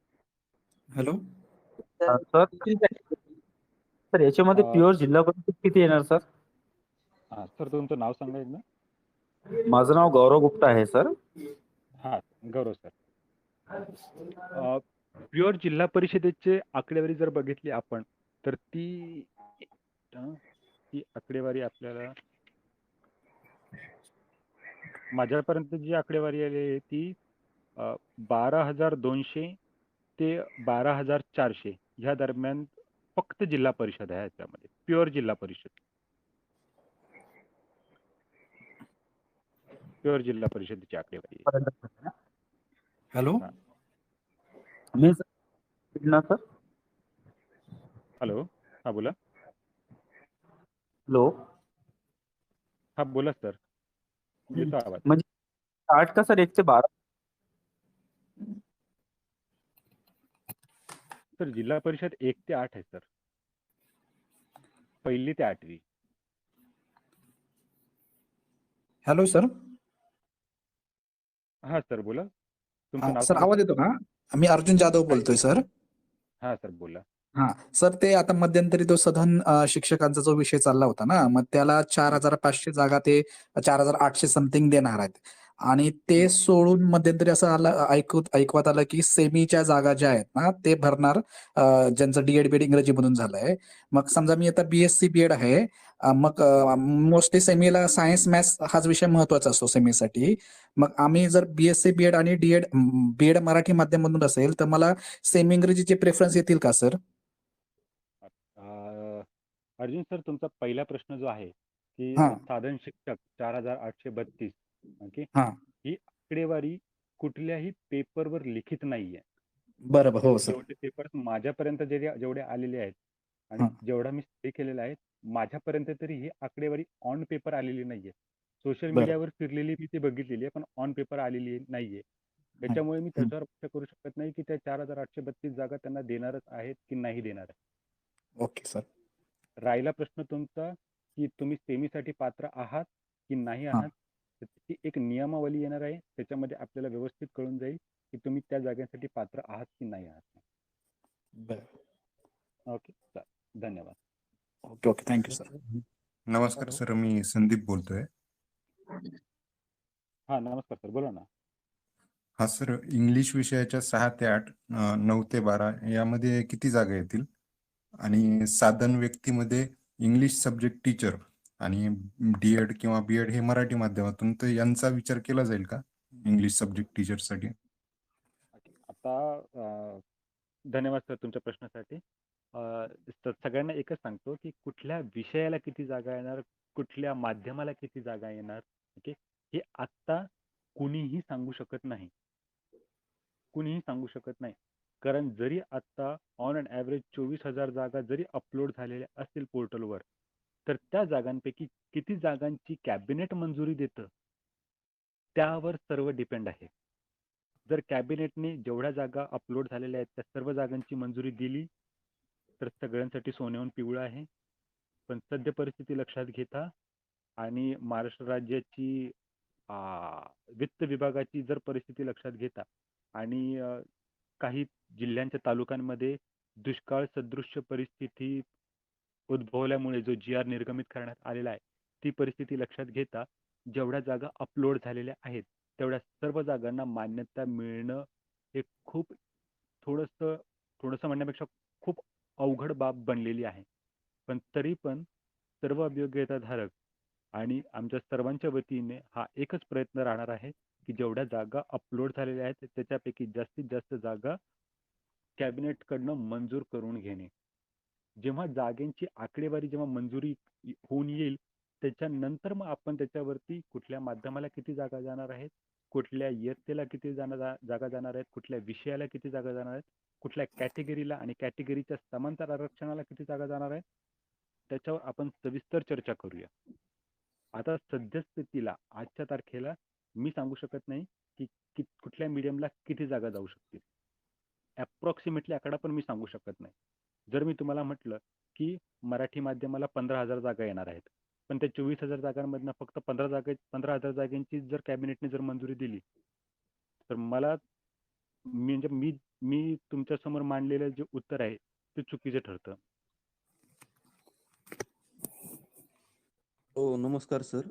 Speaker 4: हॅलो
Speaker 2: सर, सर याच्यामध्ये
Speaker 1: अ,
Speaker 2: प्युअर जिल्हा परिषद किती येणार सर?
Speaker 1: सर तुमचं नाव सांगा एकदा.
Speaker 2: माझं नाव गौरव गुप्ता आहे सर.
Speaker 1: हां, गौरव सर. प्युअर जिल्हा परिषदेचे आकडेवारी जर बघितली आपण, तर ती आकडेवारी आपल्याला माझ्यापर्यंत जी आकडेवारी आली आहे ती 12,200 ते 12,400 ह्या दरम्यान फक्त जिल्हा परिषद आहे याच्यामध्ये. प्युअर जिल्हा परिषदेची आकडेवारी आहे.
Speaker 4: हॅलो
Speaker 1: हां.
Speaker 2: मी सर.
Speaker 1: हॅलो. हां बोला.
Speaker 2: हॅलो.
Speaker 1: हां बोला सर. येतो आवाज.
Speaker 2: म्हणजे 8 का सर, 1 ते 12?
Speaker 1: सर जिल्हा परिषद 1 ते 8 आहे सर. 1ली ते 8वी.
Speaker 4: Hello sir.
Speaker 1: हां सर बोला. तुमचं नाव
Speaker 4: सर
Speaker 1: सांगा
Speaker 4: आवाज
Speaker 1: सर.
Speaker 4: येतो का? मी अर्जुन जाधव बोलतोय सर.
Speaker 1: हां सर बोला.
Speaker 4: हा सर, ते आता मध्यंतरी तो सधन शिक्षकांचा जो विषय चालला होता ना, मग त्याला 4,500 जागा ते 4,800 समथिंग देणार आहेत. आणि ते सोडून मध्यंतरी असं आलं, ऐकवत आलं की सेमीच्या जागा ज्या आहेत ना ते भरणार ज्यांचं डीएड बीएड इंग्रजीमधून झालंय. मग समजा मी आता बीएससी बीएड आहे, मग मोस्टली सेमीला सायन्स मॅथ्स हाच विषय महत्वाचा असतो सेमीसाठी. मग आम्ही जर बीएससी बीएड आणि डीएड बीएड मराठी माध्यमातून असेल तर मला सेमी इंग्रजीचे प्रेफरन्स येतील का सर?
Speaker 1: अर्जुन सर, तुमचा पहिला प्रश्न जो आहे की
Speaker 4: हा
Speaker 1: साधन शिक्षक 4,832, ओके,
Speaker 4: हा
Speaker 1: ही आकडेवारी कुठल्याही पेपरवर लिखित नाहीये.
Speaker 4: बरोबर, हो सर.
Speaker 1: जेवढे पेपर्स माझ्यापर्यंत जेवढे आलेले आहेत आणि
Speaker 4: हा
Speaker 1: जेवढा मी स्टडी केलेला आहे, माझ्यापर्यंत तरी ही आकडेवारी ऑन पेपर आलेली नाहीये. सोशल
Speaker 4: बरं.
Speaker 1: मीडियावर फिरलेली मी ती बघितलेली आहे, पण ऑन पेपर आलेली नाहीये. त्याच्यामुळे मी
Speaker 4: हं.
Speaker 1: त्याच्यावर पक्ष करू शकत नाही की त्या 4,832 जागा त्यांना देणारच आहेत की नाही देणार आहे.
Speaker 4: Okay sir.
Speaker 1: राहिला प्रश्न तुमचा की तुम्ही सेमीसाठी पात्र आहात की नाही
Speaker 4: हां.
Speaker 1: आहात, तर त्याची एक नियमावली येणार आहे. त्याच्यामध्ये आपल्याला व्यवस्थित कळून जाईल की तुम्ही त्या जागांसाठी पात्र आहात की नाही आहात.
Speaker 4: बरं.
Speaker 1: ओके, चालेल. धन्यवाद.
Speaker 4: Okay, okay. Thank you sir.
Speaker 5: नमस्कार
Speaker 2: हॅलो.
Speaker 5: सर, मी संदीप बोलतोय.
Speaker 1: हा, नमस्कार सर, बोला ना.
Speaker 5: हा सर, इंग्लिश विषयाच्या 6 ते 8, 9 ते 12 यामध्ये किती जागा येतील? आणि साधन व्यक्तीमध्ये इंग्लिश सब्जेक्ट टीचर आणि डीएड किंवा बीएड हे मराठी माध्यमातून, तर यांचा विचार केला जाईल का इंग्लिश सब्जेक्ट टीचरसाठी?
Speaker 1: आता धन्यवाद सर तुमच्या प्रश्नासाठी. सगळ्यांना एकच सांगतो की कुठल्या विषयाला किती जागा येणार, कुठल्या माध्यमाला किती जागा येणार, ओके, हे आत्ता कुणीही सांगू शकत नाही. कुणीही सांगू शकत नाही. कारण जरी आत्ता ऑन अँड ॲव्हरेज 24,000 जागा जरी अपलोड झालेल्या असतील पोर्टलवर, तर त्या जागांपैकी किती जागांची कॅबिनेट मंजुरी देतं, त्यावर सर्व डिपेंड आहे. जर कॅबिनेटने जेवढ्या जागा अपलोड झालेल्या आहेत त्या सर्व जागांची मंजुरी दिली, तर सगळ्यांसाठी सोन्याहून पिवळं आहे. पण सद्य परिस्थिती लक्षात घेता आणि महाराष्ट्र राज्याची वित्त विभागाची जर परिस्थिती लक्षात घेता आणि काही जिल्ह्यांच्या तालुक्यांमध्ये दुष्काळ सदृश्य परिस्थिती उद्भवल्यामुळे जो GR निर्गमित करण्यात आलेला आहे, ती परिस्थिती लक्षात घेता जेवढ्या जागा अपलोड झालेल्या आहेत तेवढ्या सर्व जागांना मान्यता मिळणं हे खूप थोडंसं थोडंसं म्हणण्यापेक्षा खूप अवघड बाब बनलेली आहे. पण तरी पण सर्व अभियोग्यताधारक आणि आमच्या सर्वांच्या वतीने हा एकच प्रयत्न राहणार आहे की जेवढ्या जागा अपलोड झालेल्या आहेत त्याच्यापैकी जास्तीत जास्त जागा कॅबिनेटकडनं मंजूर करून घेणे. जेव्हा जागेंची आकडेवारी जेव्हा मंजुरी होऊन येईल त्याच्यानंतर मग आपण त्याच्यावरती कुठल्या माध्यमाला किती जागा जाणार आहेत, कुठल्या इयत्तेला किती जागा जाणार आहेत, कुठल्या विषयाला किती जागा जाणार आहेत, कुठल्या कॅटेगरीला आणि कॅटेगरीच्या समांतर आरक्षणाला किती जागा जाणार आहेत, त्याच्यावर आपण सविस्तर चर्चा करूया. आता सद्यस्थितीला आजच्या तारखेला मी सांगू शकत नाही की कुठल्या मीडियमला किती जागा जाऊ शकतील. अप्रॉक्सिमेटली आकडा पण मी सांगू शकत नाही. जर मी तुम्हाला म्हटलं की मराठी माध्यमाला 15,000 जागा येणार आहेत, पण त्या 24,000 जागांमधनं फक्त 15,000 जागांची जर कॅबिनेटने जर मंजुरी दिली, तर मला म्हणजे मी मी तुमच्यासमोर मांडलेलं जे उत्तर आहे ते चुकीचं ठरतं.
Speaker 6: हो, नमस्कार सर.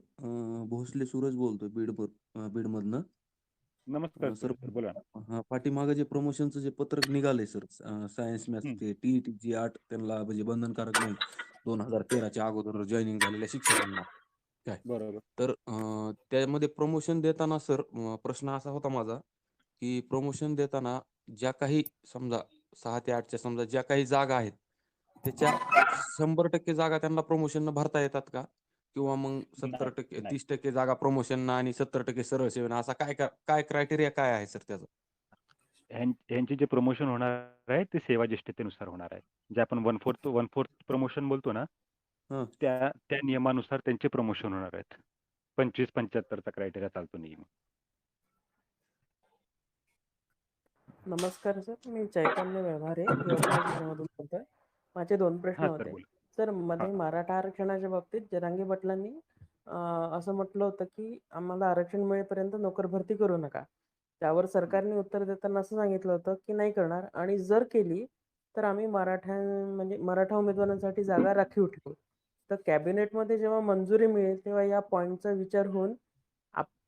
Speaker 6: भोसले सूरज बोलतोय बीडमधनं.
Speaker 1: नमस्कार
Speaker 6: सर,
Speaker 1: सर, बोला ना.
Speaker 6: पाठीमागं जे प्रमोशनचं जे पत्रक निघालंय सर, सायन्स मॅथ्स
Speaker 1: हं,
Speaker 6: ते TET 8 त्यांना म्हणजे बंधनकारक नाही 2013च्या अगोदर जॉईनिंग झालेल्या शिक्षकांना काय.
Speaker 1: बरोबर.
Speaker 6: तर त्यामध्ये प्रमोशन देताना सर, प्रश्न असा होता माझा की प्रमोशन देताना ज्या काही समजा 6 ते 8च्या समजा ज्या काही जागा आहेत त्याच्या 100% जागा त्यांना प्रमोशन भरता येतात का? किंवा मग
Speaker 1: नाही
Speaker 6: 70%
Speaker 1: नाही
Speaker 6: 30% जागा प्रमोशन आणि 70% सरळ सेवेनं, असा काय क्रायटेरिया काय आहे सर त्याचं?
Speaker 1: यांचे जे प्रमोशन होणार आहे ते सेवा ज्येष्ठतेनुसार होणार आहे. जे आपण वन फोर्थ प्रमोशन बोलतो ना,
Speaker 6: हं.
Speaker 1: त्या त्या नियमानुसार त्यांचे प्रमोशन होणार आहेत. 25-75चा क्रायटेरिया चालतो नेहमी.
Speaker 7: नमस्कार सर, मी चैतन्य व्यवहारे यवतमाळ जिल्ह्यामधून बोलतोय. माझे 2 प्रश्न
Speaker 1: हां सर,
Speaker 7: होते.
Speaker 1: बोला.
Speaker 7: सर,
Speaker 1: हां.
Speaker 7: मध्ये मराठा आरक्षणाच्या बाबतीत जरांगे पाटलांनी असं म्हटलं होतं, की आम्हाला आरक्षण मिळेपर्यंत नोकर भरती करू नका. त्यावर सरकारने उत्तर देताना असं सांगितलं होतं, की नाही करणार आणि जर केली तर आम्ही मराठा उमेदवारांसाठी जागा राखीव ठेवू. तर कॅबिनेटमध्ये जेव्हा मंजुरी मिळेल तेव्हा या पॉइंटचा विचार होऊन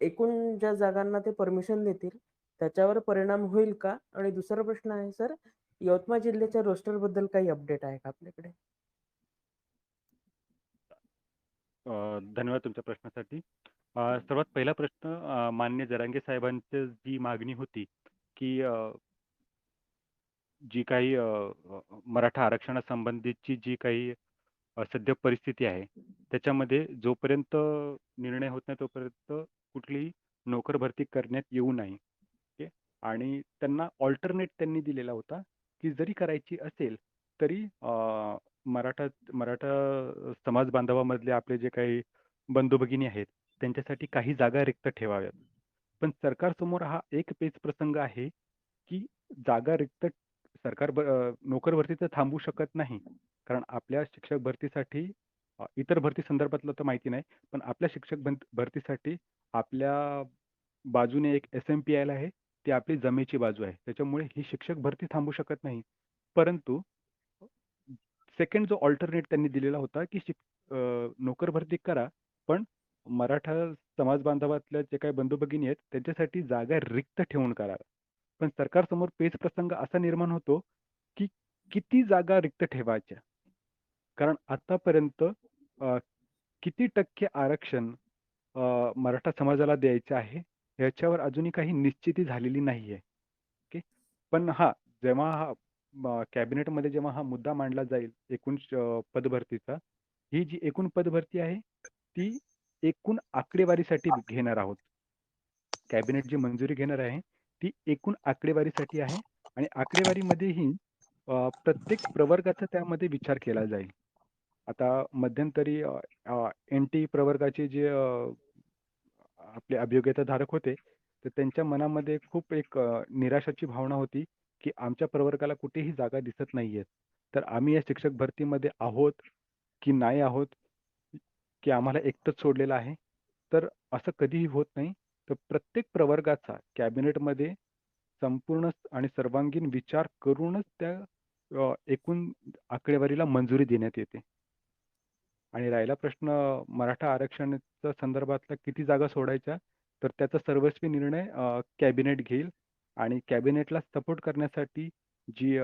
Speaker 7: एकूण ज्या जागांना ते परमिशन देतील त्याच्यावर परिणाम होईल का? आणि दुसरा प्रश्न आहे सर, यवतमाळ जिल्ह्याच्या रोस्टर बद्दल काही अपडेट आहे का आपल्याकडे?
Speaker 1: धन्यवाद तुमच्या प्रश्नासाठी. सर्वात पहिला प्रश्न, माननीय जरांगे साहेबांची जी मागणी होती की जी काही मराठा आरक्षणासंबंधीची जी काही सद्य परिस्थिती आहे त्याच्यामध्ये जोपर्यंत निर्णय होत नाही तोपर्यंत कुठलीही नोकर भरती करण्यात येऊ नये. ओके. आणि त्यांना ऑल्टरनेट त्यांनी दिलेला होता की जरी करायची असेल तरी मराठा मराठा समाज बांधवामधले आपले जे काही बंधू भगिनी आहेत त्यांच्यासाठी काही जागा रिक्त ठेवाव्यात. पण सरकारसमोर हा एक पेच प्रसंग आहे, की जागा रिक्त सरकार नोकर भरती तर थांबवू शकत नाही. कारण आपल्या शिक्षक भरतीसाठी इतर भरती संदर्भातलं तर माहिती नाही, पण आपल्या शिक्षक भरतीसाठी आपल्या बाजूने एक SMPL आहे, ती आपली जमेची बाजू आहे. त्याच्यामुळे ही शिक्षक भरती थांबवू शकत नाही. परंतु सेकंड जो अल्टरनेट त्यांनी दिलेला होता, की नोकर भरती करा, पण मराठा समाज बांधवातल्या जे काही बंधू भगिनी आहेत, त्यांच्यासाठी जागा रिक्त ठेवून करा. पण सरकारसमोर पेच प्रसंग असा निर्माण होतो, की किती जागा रिक्त ठेवायच्या? कारण आतापर्यंत किती टक्के आरक्षण मराठा समाजाला द्यायचं आहे, याच्यावर अजूनही काही निश्चिती झालेली नाहीये. ओके. पण हां, जेव्हा हा कॅबिनेटमध्ये जेव्हा हा मुद्दा मांडला जाईल एकूण पदभरतीचा, ही जी एकूण पदभरती आहे, ती एकूण आकडेवारीसाठी घेणार आहोत. कॅबिनेट जी मंजुरी घेणार आहे, ती एकूण आकडेवारीसाठी आहे आणि आकडेवारीमध्येही प्रत्येक प्रवर्गाचा त्यामध्ये विचार केला जाईल. आता मध्यंतरी NT प्रवर्गाचे जे आपले अभियोग्यताधारक होते, तर त्यांच्या मनामध्ये खूप एक निराशाची भावना होती, की आमच्या प्रवर्गाला कुठेही जागा दिसत नाहीयेत. तर आम्ही या शिक्षक भरतीमध्ये आहोत की नाही आहोत, की आम्हाला एकटंच सोडलेलं आहे. तर असं कधीही होत नाही. तर प्रत्येक प्रवर्गाचा कॅबिनेटमध्ये संपूर्ण आणि सर्वांगीण विचार करूनच त्या एकूण आकडेवारीला मंजुरी देण्यात येते. आणि राहिला प्रश्न मराठा आरक्षणाच्या संदर्भातला किती जागा सोडायच्या, तर त्याचा सर्वस्वी निर्णय कॅबिनेट घेईल आणि कॅबिनेटला सपोर्ट करण्यासाठी जी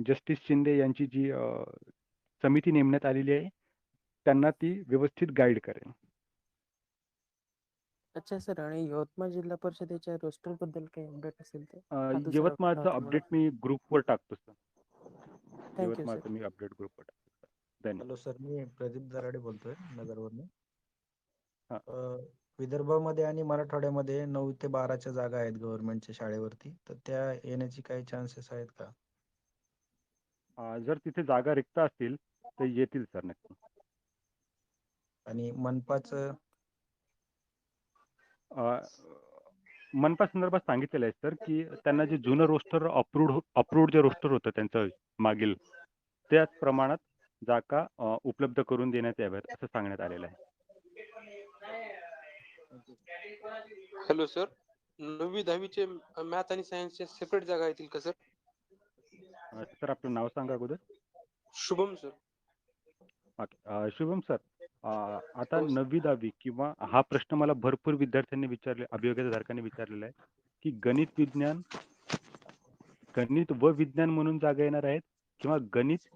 Speaker 1: जस्टिस शिंदे यांची जी समिती नेमण्यात आलेली आहे, त्यांना ती व्यवस्थित गाईड करेल.
Speaker 7: अच्छा सर, आणि यवतमाळ जिल्हा परिषदेच्या रोस्टर बद्दल काही अपडेट असेल तर? हा दुसरा प्रश्न
Speaker 1: यवतमाळचं
Speaker 7: होता मला.
Speaker 1: अपडेट मी ग्रुपवर टाकतो सर.
Speaker 7: थँक्यू
Speaker 1: यवतमाळचं
Speaker 7: सर.
Speaker 1: मी अपडेट ग्रुपवर टाकतो सर. धन्यवाद.
Speaker 8: हॅलो सर, मी प्रदीप दराडे बोलतोय नगरवरून.
Speaker 1: हा.
Speaker 8: विदर्भामध्ये आणि मराठवाड्यामध्ये 9 ते 12च्या जागा आहेत गव्हर्नमेंटच्या शाळेवरती, तर त्या येण्याची काही चान्सेस आहेत का?
Speaker 1: जर तिथे जागा रिक्त असतील तर येतील सर नक्की.
Speaker 8: आणि मनपाचं
Speaker 1: मनपा संदर्भात सांगितलेलं आहे सर, की त्यांना जे जुनं रोस्टर अप्रूव्ड जे रोस्टर होतं त्यांचं मागील, त्याच प्रमाणात जागा उपलब्ध करून देण्यात याव्यात असं सांगण्यात आलेलं आहे.
Speaker 9: हॅलो सर, 9वी 10वीचे मॅथ आणि सायन्सचे सेपरेट जागा येतील का सर?
Speaker 1: सर आपलं नाव सांगा अगोदर.
Speaker 9: Shubham sir.
Speaker 1: Okay. Shubham sir, आता
Speaker 9: हो सर.
Speaker 1: 9वी 10वी किंवा हा प्रश्न मला भरपूर विद्यार्थ्यांनी विचारले, अभियोग्यताधारकांनी विचारलेला आहे, की गणित व विज्ञान म्हणून जागा येणार आहेत किंवा गणित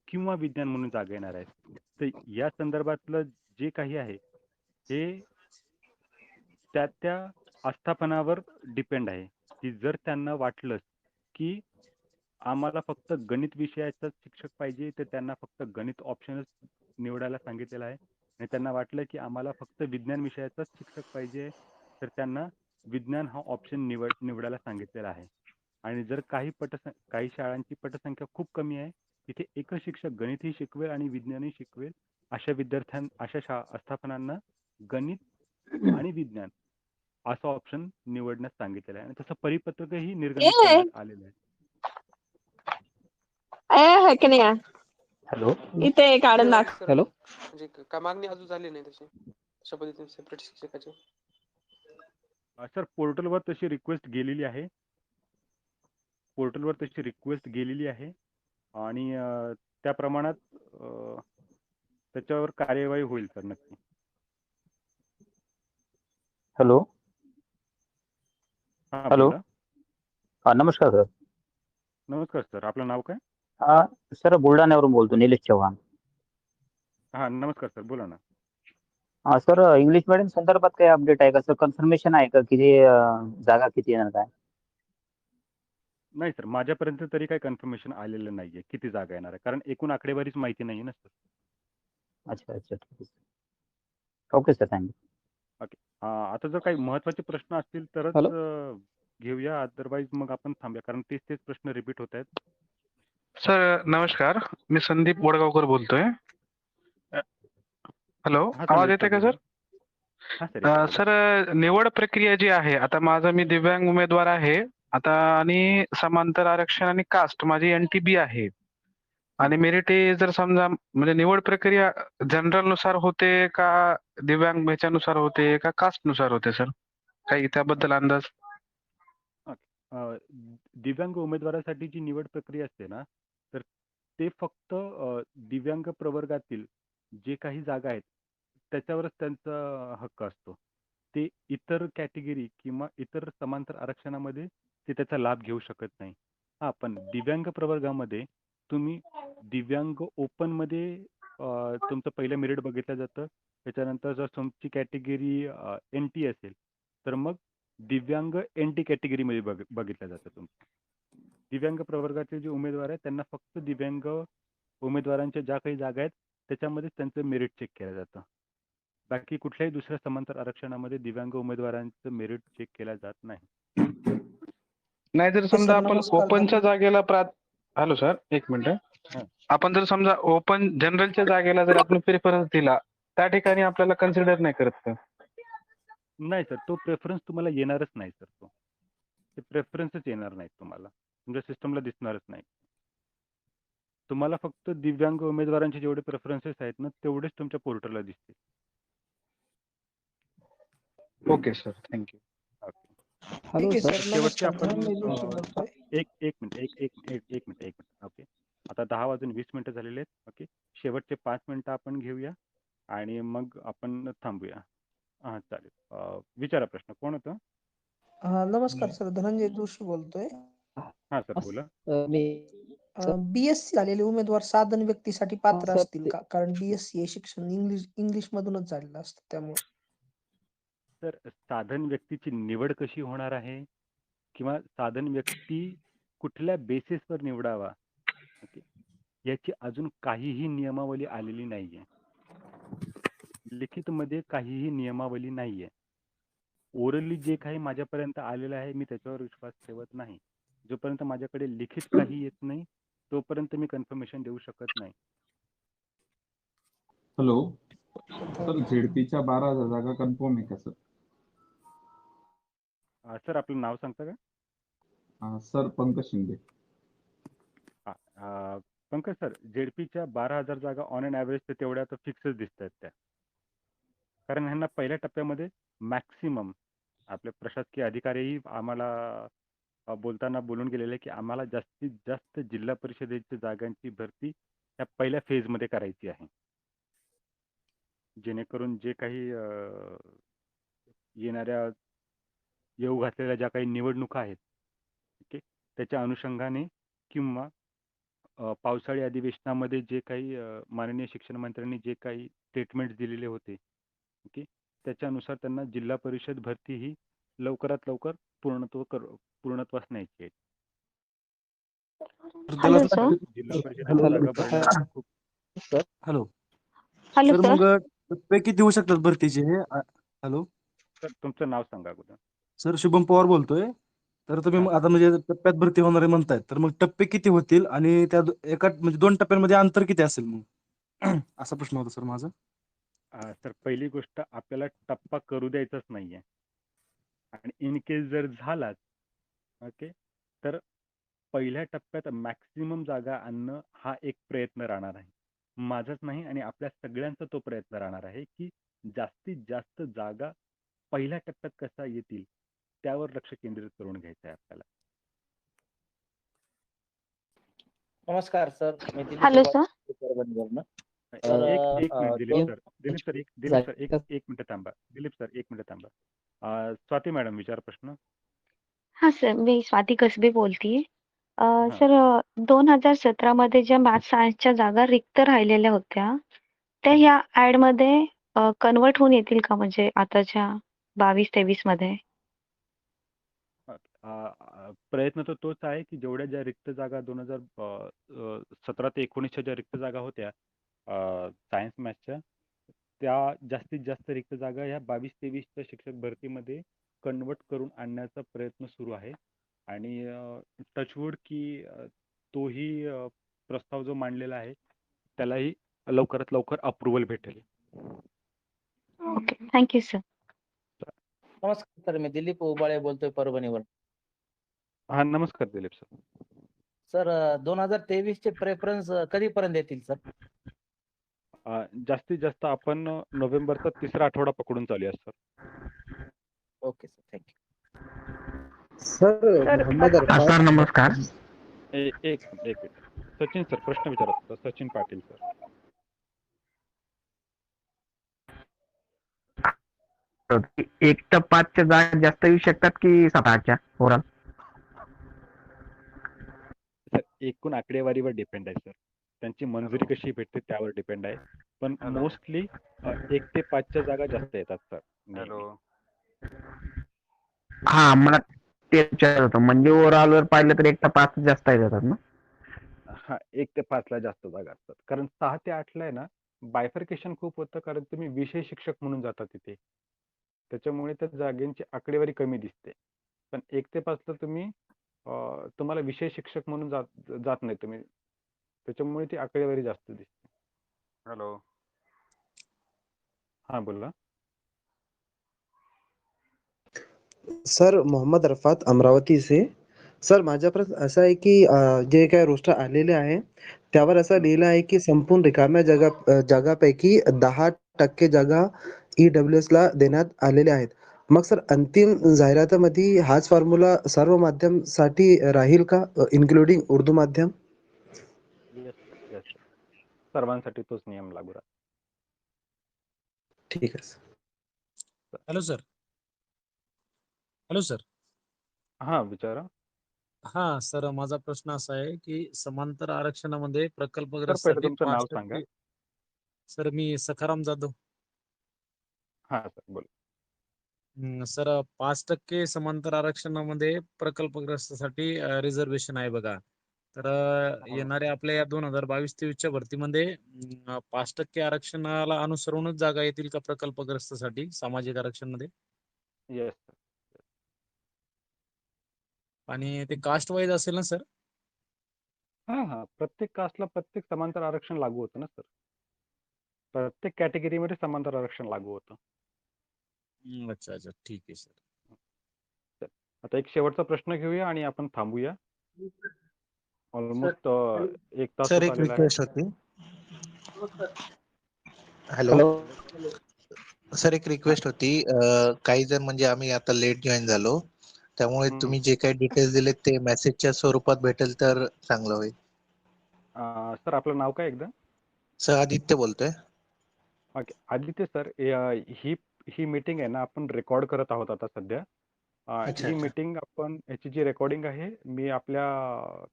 Speaker 1: किंवा विज्ञान म्हणून जागा येणार आहेत. तर या संदर्भातलं जे काही आहे हे त्या आस्थापनावर डिपेंड आहे, की जर त्यांना वाटलं की आम्हाला फक्त गणित विषयाचाच शिक्षक पाहिजे, तर त्यांना फक्त गणित ऑप्शनच निवडायला सांगितलेला आहे. आणि त्यांना वाटलं की आम्हाला फक्त विज्ञान विषयाचाच शिक्षक पाहिजे, तर त्यांना विज्ञान हा ऑप्शन निवडायला सांगितलेला आहे. आणि जर काही शाळांची पटसंख्या खूप कमी आहे, तिथे एकच शिक्षक गणितही शिकवेल आणि विज्ञानही शिकवेल, अशा आस्थापनांना गणित आणि विज्ञान असं ऑप्शन निवडण्यास सांगितलेलं आहे आणि तसं परिपत्रकही निर्गमित करण्यात आलेलं आहे.
Speaker 10: हॅलो
Speaker 2: इथे काढून दाख.
Speaker 9: सर,
Speaker 10: हॅलो
Speaker 9: म्हणजे का मागणी अजून झाली नाही तशी अशा पद्धतीने सेपरेट शिक्षकाची?
Speaker 1: सर पोर्टलवर तशी रिक्वेस्ट गेलेली आहे आणि त्या प्रमाणात त्याच्यावर कार्यवाही होईल सर नक्की.
Speaker 10: हॅलो
Speaker 1: हां
Speaker 10: हॅलो
Speaker 1: बोला.
Speaker 10: हा नमस्कार सर.
Speaker 1: नमस्कार सर, आपलं नाव काय?
Speaker 10: हा सर बुलढाण्यावरून बोलतो, निलेश चव्हाण.
Speaker 1: हां नमस्कार सर, बोला ना.
Speaker 10: हा सर, इंग्लिश मीडियम संदर्भात काही अपडेट आहे का सर? कन्फर्मेशन आहे का किती जागा किती येणार काय?
Speaker 1: नाही सर, माझ्यापर्यंत तरी काही कन्फर्मेशन आलेलं नाहीये किती जागा येणार आहे, कारण एकूण आकडेवारीच माहिती नाहीये ना सर.
Speaker 10: अच्छा अच्छा ठीक आहे sir. Okay sir, thank you.
Speaker 1: Okay. आता जर काही महत्त्वाचे प्रश्न असतील तरच
Speaker 10: हॅलो
Speaker 1: घेऊया, अदरवाईज मग आपण थांबूया, कारण तेच प्रश्न रिपीट होत आहेत.
Speaker 11: सर नमस्कार, मी संदीप वडगावकर बोलतोय. हॅलो,
Speaker 1: हां सर,
Speaker 11: आवाज
Speaker 1: नमस्कार
Speaker 11: येते का
Speaker 1: बोला.
Speaker 11: सर?
Speaker 1: हा सर येतोय.
Speaker 11: सर निवड प्रक्रिया जी आहे, आता माझा मी दिव्यांग उमेदवार आहे आता, आणि समांतर आरक्षण आणि कास्ट माझी NTB आहे. आणि मेरिट जर समजा म्हणजे निवड प्रक्रिया जनरल नुसार होते का दिव्यांग ह्याच्यानुसार होते का कास्ट नुसार होते सर? काही त्याबद्दल अंदाज?
Speaker 1: दिव्यांग उमेदवारासाठी जी निवड प्रक्रिया असते ना, तर ते फक्त दिव्यांग प्रवर्गातील जे काही जागा आहेत त्याच्यावरच त्यांचा हक्क असतो. ते इतर कॅटेगरी किंवा इतर समांतर आरक्षणामध्ये ते त्याचा लाभ घेऊ शकत नाही. हा, पण दिव्यांग प्रवर्गामध्ये तुम्ही दिव्यांग ओपनमध्ये तुमचं पहिलं मेरिट बघितलं जातं. त्याच्यानंतर जर तुमची कॅटेगरी NT असेल तर मग दिव्यांग NT कॅटेगरीमध्ये बघितलं जातं तुमचं. दिव्यांग प्रवर्गाचे जे उमेदवार आहेत त्यांना फक्त दिव्यांग उमेदवारांच्या ज्या काही जागा आहेत त्याच्यामध्येच त्यांचं मेरिट चेक केलं जातं. बाकी कुठल्याही दुसऱ्या समांतर आरक्षणामध्ये दिव्यांग उमेदवारांचं मेरिट चेक केलं जात नाही.
Speaker 11: नाही जर समजा आपण ओपनच्या जागेला हॅलो सर, एक मिनिट.
Speaker 1: हा.
Speaker 11: आपण जर समजा ओपन जनरलच्या जागेला जर आपण प्रेफरन्स दिला, त्या ठिकाणी आपल्याला कन्सिडर नाही करत का?
Speaker 1: नाही सर, तो प्रेफरन्स तुम्हाला येणारच नाही सर. ते प्रेफरन्सच येणार नाहीत तुम्हाला, तुमच्या सिस्टमला दिसणारच नाही. तुम्हाला फक्त दिव्यांग उमेदवारांचे जेवढे प्रेफरन्सेस आहेत ना तेवढेच तुमच्या पोर्टलला दिसतील.
Speaker 11: Okay sir, thank you.
Speaker 1: हॅलो
Speaker 12: ठीक आहे
Speaker 1: सर,
Speaker 12: सर,
Speaker 1: शेवटचे
Speaker 12: नमस्कार.
Speaker 1: आपण
Speaker 12: धनंजय जोशी बोलतोय.
Speaker 1: एक मिनिट. ओके, आता 10 वाजून 20 मिनिटं झालेले आहेत. ओके, शेवटचे 5 मिनिटं आपण घेऊया आणि मग आपण थांबूया. हां चालेल. विचारा प्रश्न. कोण होतं?
Speaker 12: नमस्कार सर, धनंजय जोशी बोलतोय.
Speaker 1: हां सर बोला.
Speaker 12: BSc झालेले उमेदवार साधन व्यक्तीसाठी पात्र असतील का? कारण BSc हे शिक्षण इंग्लिश मधूनच झालेलं असतं त्यामुळे.
Speaker 1: तर साधन व्यक्तीची निवड कशी होणार आहे किंवा साधन व्यक्ती कुठल्या बेसिसवर निवडावा, ओके, याची अजून काहीही नियमावली आलेली नाहीये. लिखितमध्ये काहीही नियमावली नाहीये. ओरली जे काही माझ्यापर्यंत आलेलं आहे मी त्याच्यावर विश्वास ठेवत नाही. जोपर्यंत माझ्याकडे लिखित काही येत नाही तोपर्यंत मी कन्फर्मेशन देऊ शकत नाही.
Speaker 13: हॅलो सर, झेडपीच्या 12,000 जागा कन्फर्म आहे का सर?
Speaker 1: सर आपलं नाव सांगता का?
Speaker 13: सर पंकज शिंदे.
Speaker 1: पंकज सर, झेडपीच्या 12,000 जागा ऑन अँड ॲव्हरेज तर तेवढ्या तर फिक्सच दिसत आहेत त्या. कारण ह्यांना पहिल्या टप्प्यामध्ये मॅक्सिमम आपले प्रशासकीय अधिकारीही आम्हाला बोलताना बोलून गेलेले की आम्हाला जास्तीत जास्त जिल्हा परिषदेच्या जागांची भरती त्या पहिल्या फेजमध्ये करायची आहे, जेणेकरून जे काही येणाऱ्या येऊ घातलेल्या ज्या काही निवडणुका आहेत, ओके, त्याच्या अनुषंगाने किंवा पावसाळी अधिवेशनामध्ये जे काही माननीय शिक्षण मंत्र्यांनी जे काही स्टेटमेंट्स दिलेले होते, ओके, त्याच्यानुसार त्यांना जिल्हा परिषद भरती ही लवकरात लवकर पूर्णत्वास न्यायची आहे.
Speaker 14: Hello sir.
Speaker 1: जिल्हा परिषदेच्या जागा भरण्यासाठी खूप
Speaker 14: हॅलो
Speaker 12: हॅलो
Speaker 14: सर,
Speaker 12: सर.
Speaker 14: मग टप्पे किती होऊ शकतात भरतीचे? हॅलो
Speaker 1: सर, तुमचं नाव सांगा अगोदर.
Speaker 14: सर, शुभम पवार बोलतोय. तर तुम्ही आता म्हणजे टप्प्यात भरती होणार आहे म्हणतायत, तर मग टप्पे किती होतील आणि त्या एका म्हणजे 2 टप्प्यांमध्ये अंतर किती असेल मग? असा प्रश्न होता सर माझा.
Speaker 1: सर, पहिली गोष्ट आपल्याला टप्पा करू द्यायचाच नाहीये आणि इन केस जर झालाच, ओके, तर पहिल्या टप्प्यात मॅक्सिमम जागा आणणं हा एक प्रयत्न राहणार आहे. माझाच नाही आणि आपल्या सगळ्यांचा तो प्रयत्न राहणार आहे की जास्तीत जास्त जागा पहिल्या टप्प्यात कसा येतील त्यावर लक्ष केंद्रित करून घ्यायचं आहे आपल्याला.
Speaker 15: नमस्कार सर.
Speaker 10: Hello sir.
Speaker 1: एक मिनिट दिलीप सर एक मिनिट थांबा. दिलीप सर एक मिनिट थांबा. स्वाती मॅडम विचार प्रश्न.
Speaker 16: हा सर, मी स्वाती कसबे बोलतीये.
Speaker 1: हा.
Speaker 16: सर 2017 मध्ये ज्या मॅथ्स सायन्सच्या जागा रिक्त राहिलेल्या होत्या त्या ह्या ऍड मध्ये कन्वर्ट होऊन येतील का, म्हणजे आताच्या 22-23 मध्ये?
Speaker 1: प्रयत्न तर तोच आहे की जेवढ्या ज्या रिक्त जागा 2017 ते 19च्या ज्या रिक्त जागा होत्या सायन्स मॅथ्सच्या, त्या जास्तीत जास्त रिक्त जागा ह्या 22-23च्या शिक्षक भरतीमध्ये कन्वर्ट करून आणण्याचा प्रयत्न सुरू आहे. आणि टचवूड की तोही प्रस्ताव जो मांडलेला आहे त्यालाही लवकरात लवकर अप्रुव्हल भेटेल.
Speaker 16: Okay, thank you sir.
Speaker 15: नमस्कार सर, मी दिलीप उबाळे बोलतोय परभणीवर.
Speaker 1: हा, नमस्कार दिलीप सर.
Speaker 15: सर 2023 चे प्रेफरन्स कधीपर्यंत येतील सर?
Speaker 1: जास्तीत जास्त आपण नोव्हेंबरचा 3रा आठवडा पकडून चालूया sir.
Speaker 15: Okay sir, thank you.
Speaker 17: Sir Mohammad Arafat
Speaker 10: sir नमस्कार.
Speaker 1: एक मिनिट. सचिन सर प्रश्न विचारत होता. सचिन पाटील सर.
Speaker 10: एक तर 5च्या जागा जास्त येऊ शकतात की 7-8च्या ओव्हरऑल?
Speaker 1: सर एकूण आकडेवारीवर डिपेंड आहे सर. त्यांची मंजुरी कशी भेटते त्यावर डिपेंड आहे. पण मोस्टली 1 ते 5च्या जागा जास्त येतात सर. नेहमी.
Speaker 10: हा, मला ते विचारत होतं. म्हणजे ओव्हरऑल वर पाहिलं तर 1 तर 5 जास्त येतात ना?
Speaker 1: हा, 1 ते 5ला जास्त जागा असतात. कारण 6 ते 8ला आहे ना, बायफर्केशन खूप होतं, कारण तुम्ही विषय शिक्षक म्हणून जाता तिथे. त्याच्यामुळे त्या जागेंची आकडेवारी कमी दिसते. पण 1 ते 5ला तुम्हाला विषय शिक्षक म्हणून जात नाही तुम्ही. त्याच्यामुळे ती आकडेवारी जास्त दिसते. हॅलो. हा, बोला.
Speaker 17: सर मोहम्मद अरफात अमरावती से. सर माझा प्रश्न असा आहे की जे काही रोस्टर आलेले आहे त्यावर असं लिहिलं आहे की संपूर्ण रिकाम्या जागापैकी 10% जागा EWS ला देण्यात आलेल्या आहेत. मग सर अंतिम जाहिरातीमध्ये हाच फॉर्म्युला सर्व माध्यमसाठी राहील का, इन्क्लुडिंग उर्दू माध्यम?
Speaker 1: Yes sir, yes sir. सर्वांसाठी तोच नियम लागू राहतो.
Speaker 17: ठीक आहे sir.
Speaker 18: Hello sir. Hello sir.
Speaker 1: हा, विचारा.
Speaker 18: हा सर, माझा प्रश्न असा आहे की समांतर आरक्षणामध्ये
Speaker 1: सर
Speaker 18: प्रकल्पग्रस्तांसाठी
Speaker 1: पहिलं तुमचं नाव
Speaker 18: 5%.
Speaker 1: सांगा.
Speaker 18: सर मी सखाराम जाधव.
Speaker 1: हा सर, बोला.
Speaker 18: सर 5% समांतर आरक्षणामध्ये प्रकल्पग्रस्तासाठी रिझर्वेशन आहे बघा. तर येणाऱ्या आपल्या या 2022-23च्या भरतीमध्ये 5% आरक्षणाला अनुसरूनच जागा येतील का प्रकल्पग्रस्तासाठी सामाजिक आरक्षणमध्ये?
Speaker 1: Yes sir.
Speaker 18: आणि ते कास्ट वाईज असेल ना सर?
Speaker 1: हा, प्रत्येक कास्टला प्रत्येक समांतर आरक्षण लागू होतं ना सर. प्रत्येक कॅटेगरीमध्ये समांतर आरक्षण लागू होतं.
Speaker 18: अच्छा अच्छा, ठीक आहे सर.
Speaker 1: तर आता एक शेवटचा प्रश्न घेऊया आणि आपण थांबूया. ऑलमोस्ट 1 तास
Speaker 19: सर
Speaker 1: होत
Speaker 19: एक
Speaker 1: आलेला आहे.
Speaker 19: रिक्वेस्ट होती. हॅलो. सर एक रिक्वेस्ट होती. काही जण म्हणजे आम्ही आता लेट जॉईन झालो, त्यामुळे तुम्ही जे काही डिटेल्स दिलेत ते मेसेजच्या स्वरूपात भेटेल तर चांगलं होईल.
Speaker 1: सर आपलं नाव काय एकदा?
Speaker 19: सर आदित्य बोलतोय.
Speaker 1: ओके. आदित्य सर, ही मीटिंग आहे ना, आपण रेकॉर्ड करत आहोत आता सध्या.
Speaker 19: अच्छा
Speaker 1: ही
Speaker 19: अच्छा.
Speaker 1: मीटिंग याची जी रेकॉर्डिंग आहे मी आपल्या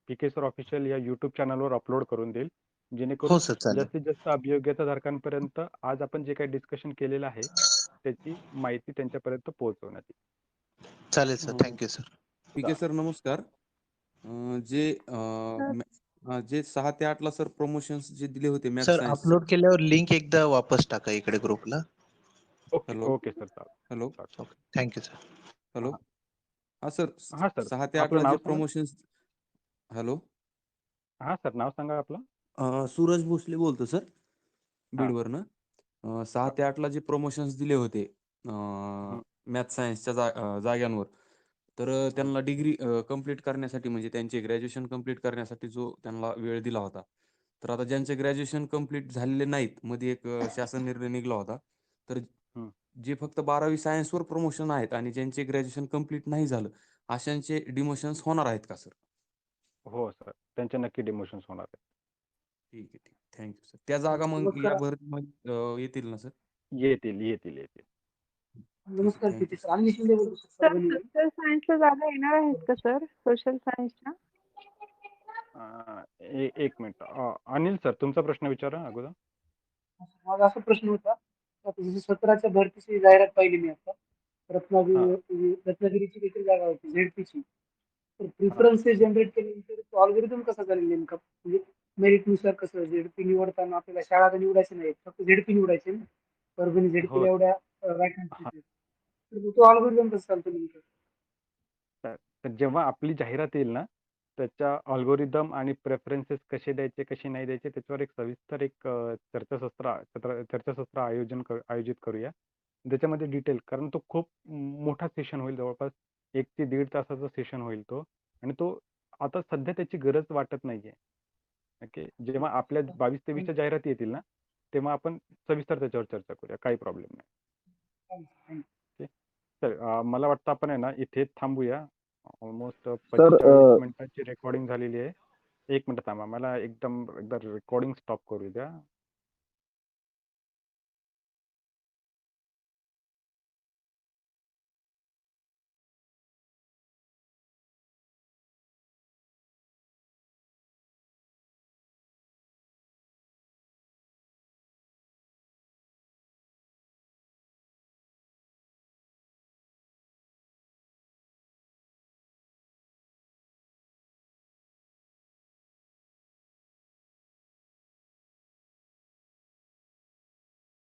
Speaker 1: PK सर ऑफिशियल या YouTube चॅनलवर अपलोड करून देईल.
Speaker 19: हो
Speaker 1: जेणेकरून
Speaker 19: सर चालेल.
Speaker 1: जास्तीत जास्त अभियोग्यताधारकांपर्यंत आज आपण जे काही डिस्कशन केलेलं आहे त्याची माहिती त्यांच्यापर्यंत पोहोचवण्यात येईल.
Speaker 19: चालेल सर, थँक्यू सर.
Speaker 6: ठीक आहे सर, नमस्कार. जे 6 ते 8ला सर प्रमोशन्स जे दिले होते मॅथ
Speaker 19: सर
Speaker 6: सायन्स.
Speaker 19: अपलोड केल्यावर लिंक एकदा वापस टाका इकडे ग्रुपला.
Speaker 1: Okay
Speaker 6: hello.
Speaker 1: ओके सर, चालेल.
Speaker 6: हॅलो.
Speaker 19: Thank you sir.
Speaker 6: हॅलो. हा सर,
Speaker 1: हा सर,
Speaker 6: 6 ते
Speaker 1: आपलं
Speaker 6: 8ला जे
Speaker 1: नाव सांगा.
Speaker 6: प्रमोशन्स. हॅलो.
Speaker 1: हा सर, नाव सांगा आपलं.
Speaker 6: सूरज भोसले बोलतो सर,
Speaker 1: हा.
Speaker 6: बीडवरनं. 6 ते 8ला जे प्रमोशन्स दिले होते मॅथ सायन्सच्या जाग्यांवर, तर त्यांना डिग्री कंप्लीट करण्यासाठी म्हणजे त्यांचे ग्रॅज्युएशन कंप्लीट करण्यासाठी जो त्यांना वेळ दिला होता. तर आता ज्यांचे ग्रॅज्युएशन कंप्लीट झालेले नाहीत, मध्ये एक शासन निर्णय निघाला होता. तर जे फक्त 12वी सायन्सवर प्रमोशन आहेत आणि ज्यांचे ग्रॅज्युएशन कंप्लीट नाही झालं, अशांचे डिमोशन्स होणार आहेत का सर?
Speaker 1: हो सर, त्यांचे नक्की डिमोशन्स होणार आहेत.
Speaker 6: ठीक आहे, ठीक आहे. Thank you sir. त्या जागा मग या भरतीमध्ये येतील ना सर?
Speaker 1: येतील येतील येतील.
Speaker 12: नमस्कार
Speaker 6: Thank
Speaker 12: पिटी
Speaker 6: you.
Speaker 12: सर, आम्ही शिंदे बोलतो सर,
Speaker 16: सर
Speaker 12: परभणीवरून.
Speaker 16: सोशल सायन्सच्या जागा येणार आहेत का सर, सोशल सायन्सच्या?
Speaker 1: एक मिनिट. अनिल सर, तुमचा प्रश्न विचारा अगोदर.
Speaker 12: माझा असा प्रश्न होता, आता जशी 17च्या भरतीची जाहिरात पाहिली मी आता. रत्नागिरीची देखील जागा होती झेडपीची. तर प्रिफरन्सेस जनरेट केल्यानंतर तो अल्गोरिदम कसा चालेल नेमका? म्हणजे मेरिटनुसार कसं झेडपी निवडताना आपल्याला शाळा तर निवडायची नाही, फक्त झेडपी निवडायची ना. परभणी झेडपीला
Speaker 1: हो
Speaker 12: एवढ्या वॅकन्सी, तर तो अल्गोरिदम कसं चालतो नेमका?
Speaker 1: तर जेव्हा आपली जाहिरात येईल ना, त्याच्या अल्गोरिदम आणि प्रेफरन्सेस कसे द्यायचे कसे नाही द्यायचे त्याच्यावर एक सविस्तर चर्चासत्र आयोजित करूया. ज्याच्यामध्ये डिटेल, कारण तो खूप मोठा सेशन होईल, जवळपास 1 ते 1.5 तासाचा सेशन होईल तो. आणि तो आता सध्या त्याची गरज वाटत नाहीये. ओके. जेव्हा आपल्या 22-23च्या जाहिराती येतील ना, तेव्हा आपण सविस्तर त्याच्यावर चर्चा करूया. काही प्रॉब्लेम नाही. ओके. तर मला वाटतं आपण आहे ना इथे थांबूया. ऑलमोस्ट 45 मिनिटाची रेकॉर्डिंग झालेली आहे. 1 मिनिट थांबा. मला एकदा रेकॉर्डिंग स्टॉप करू द्या.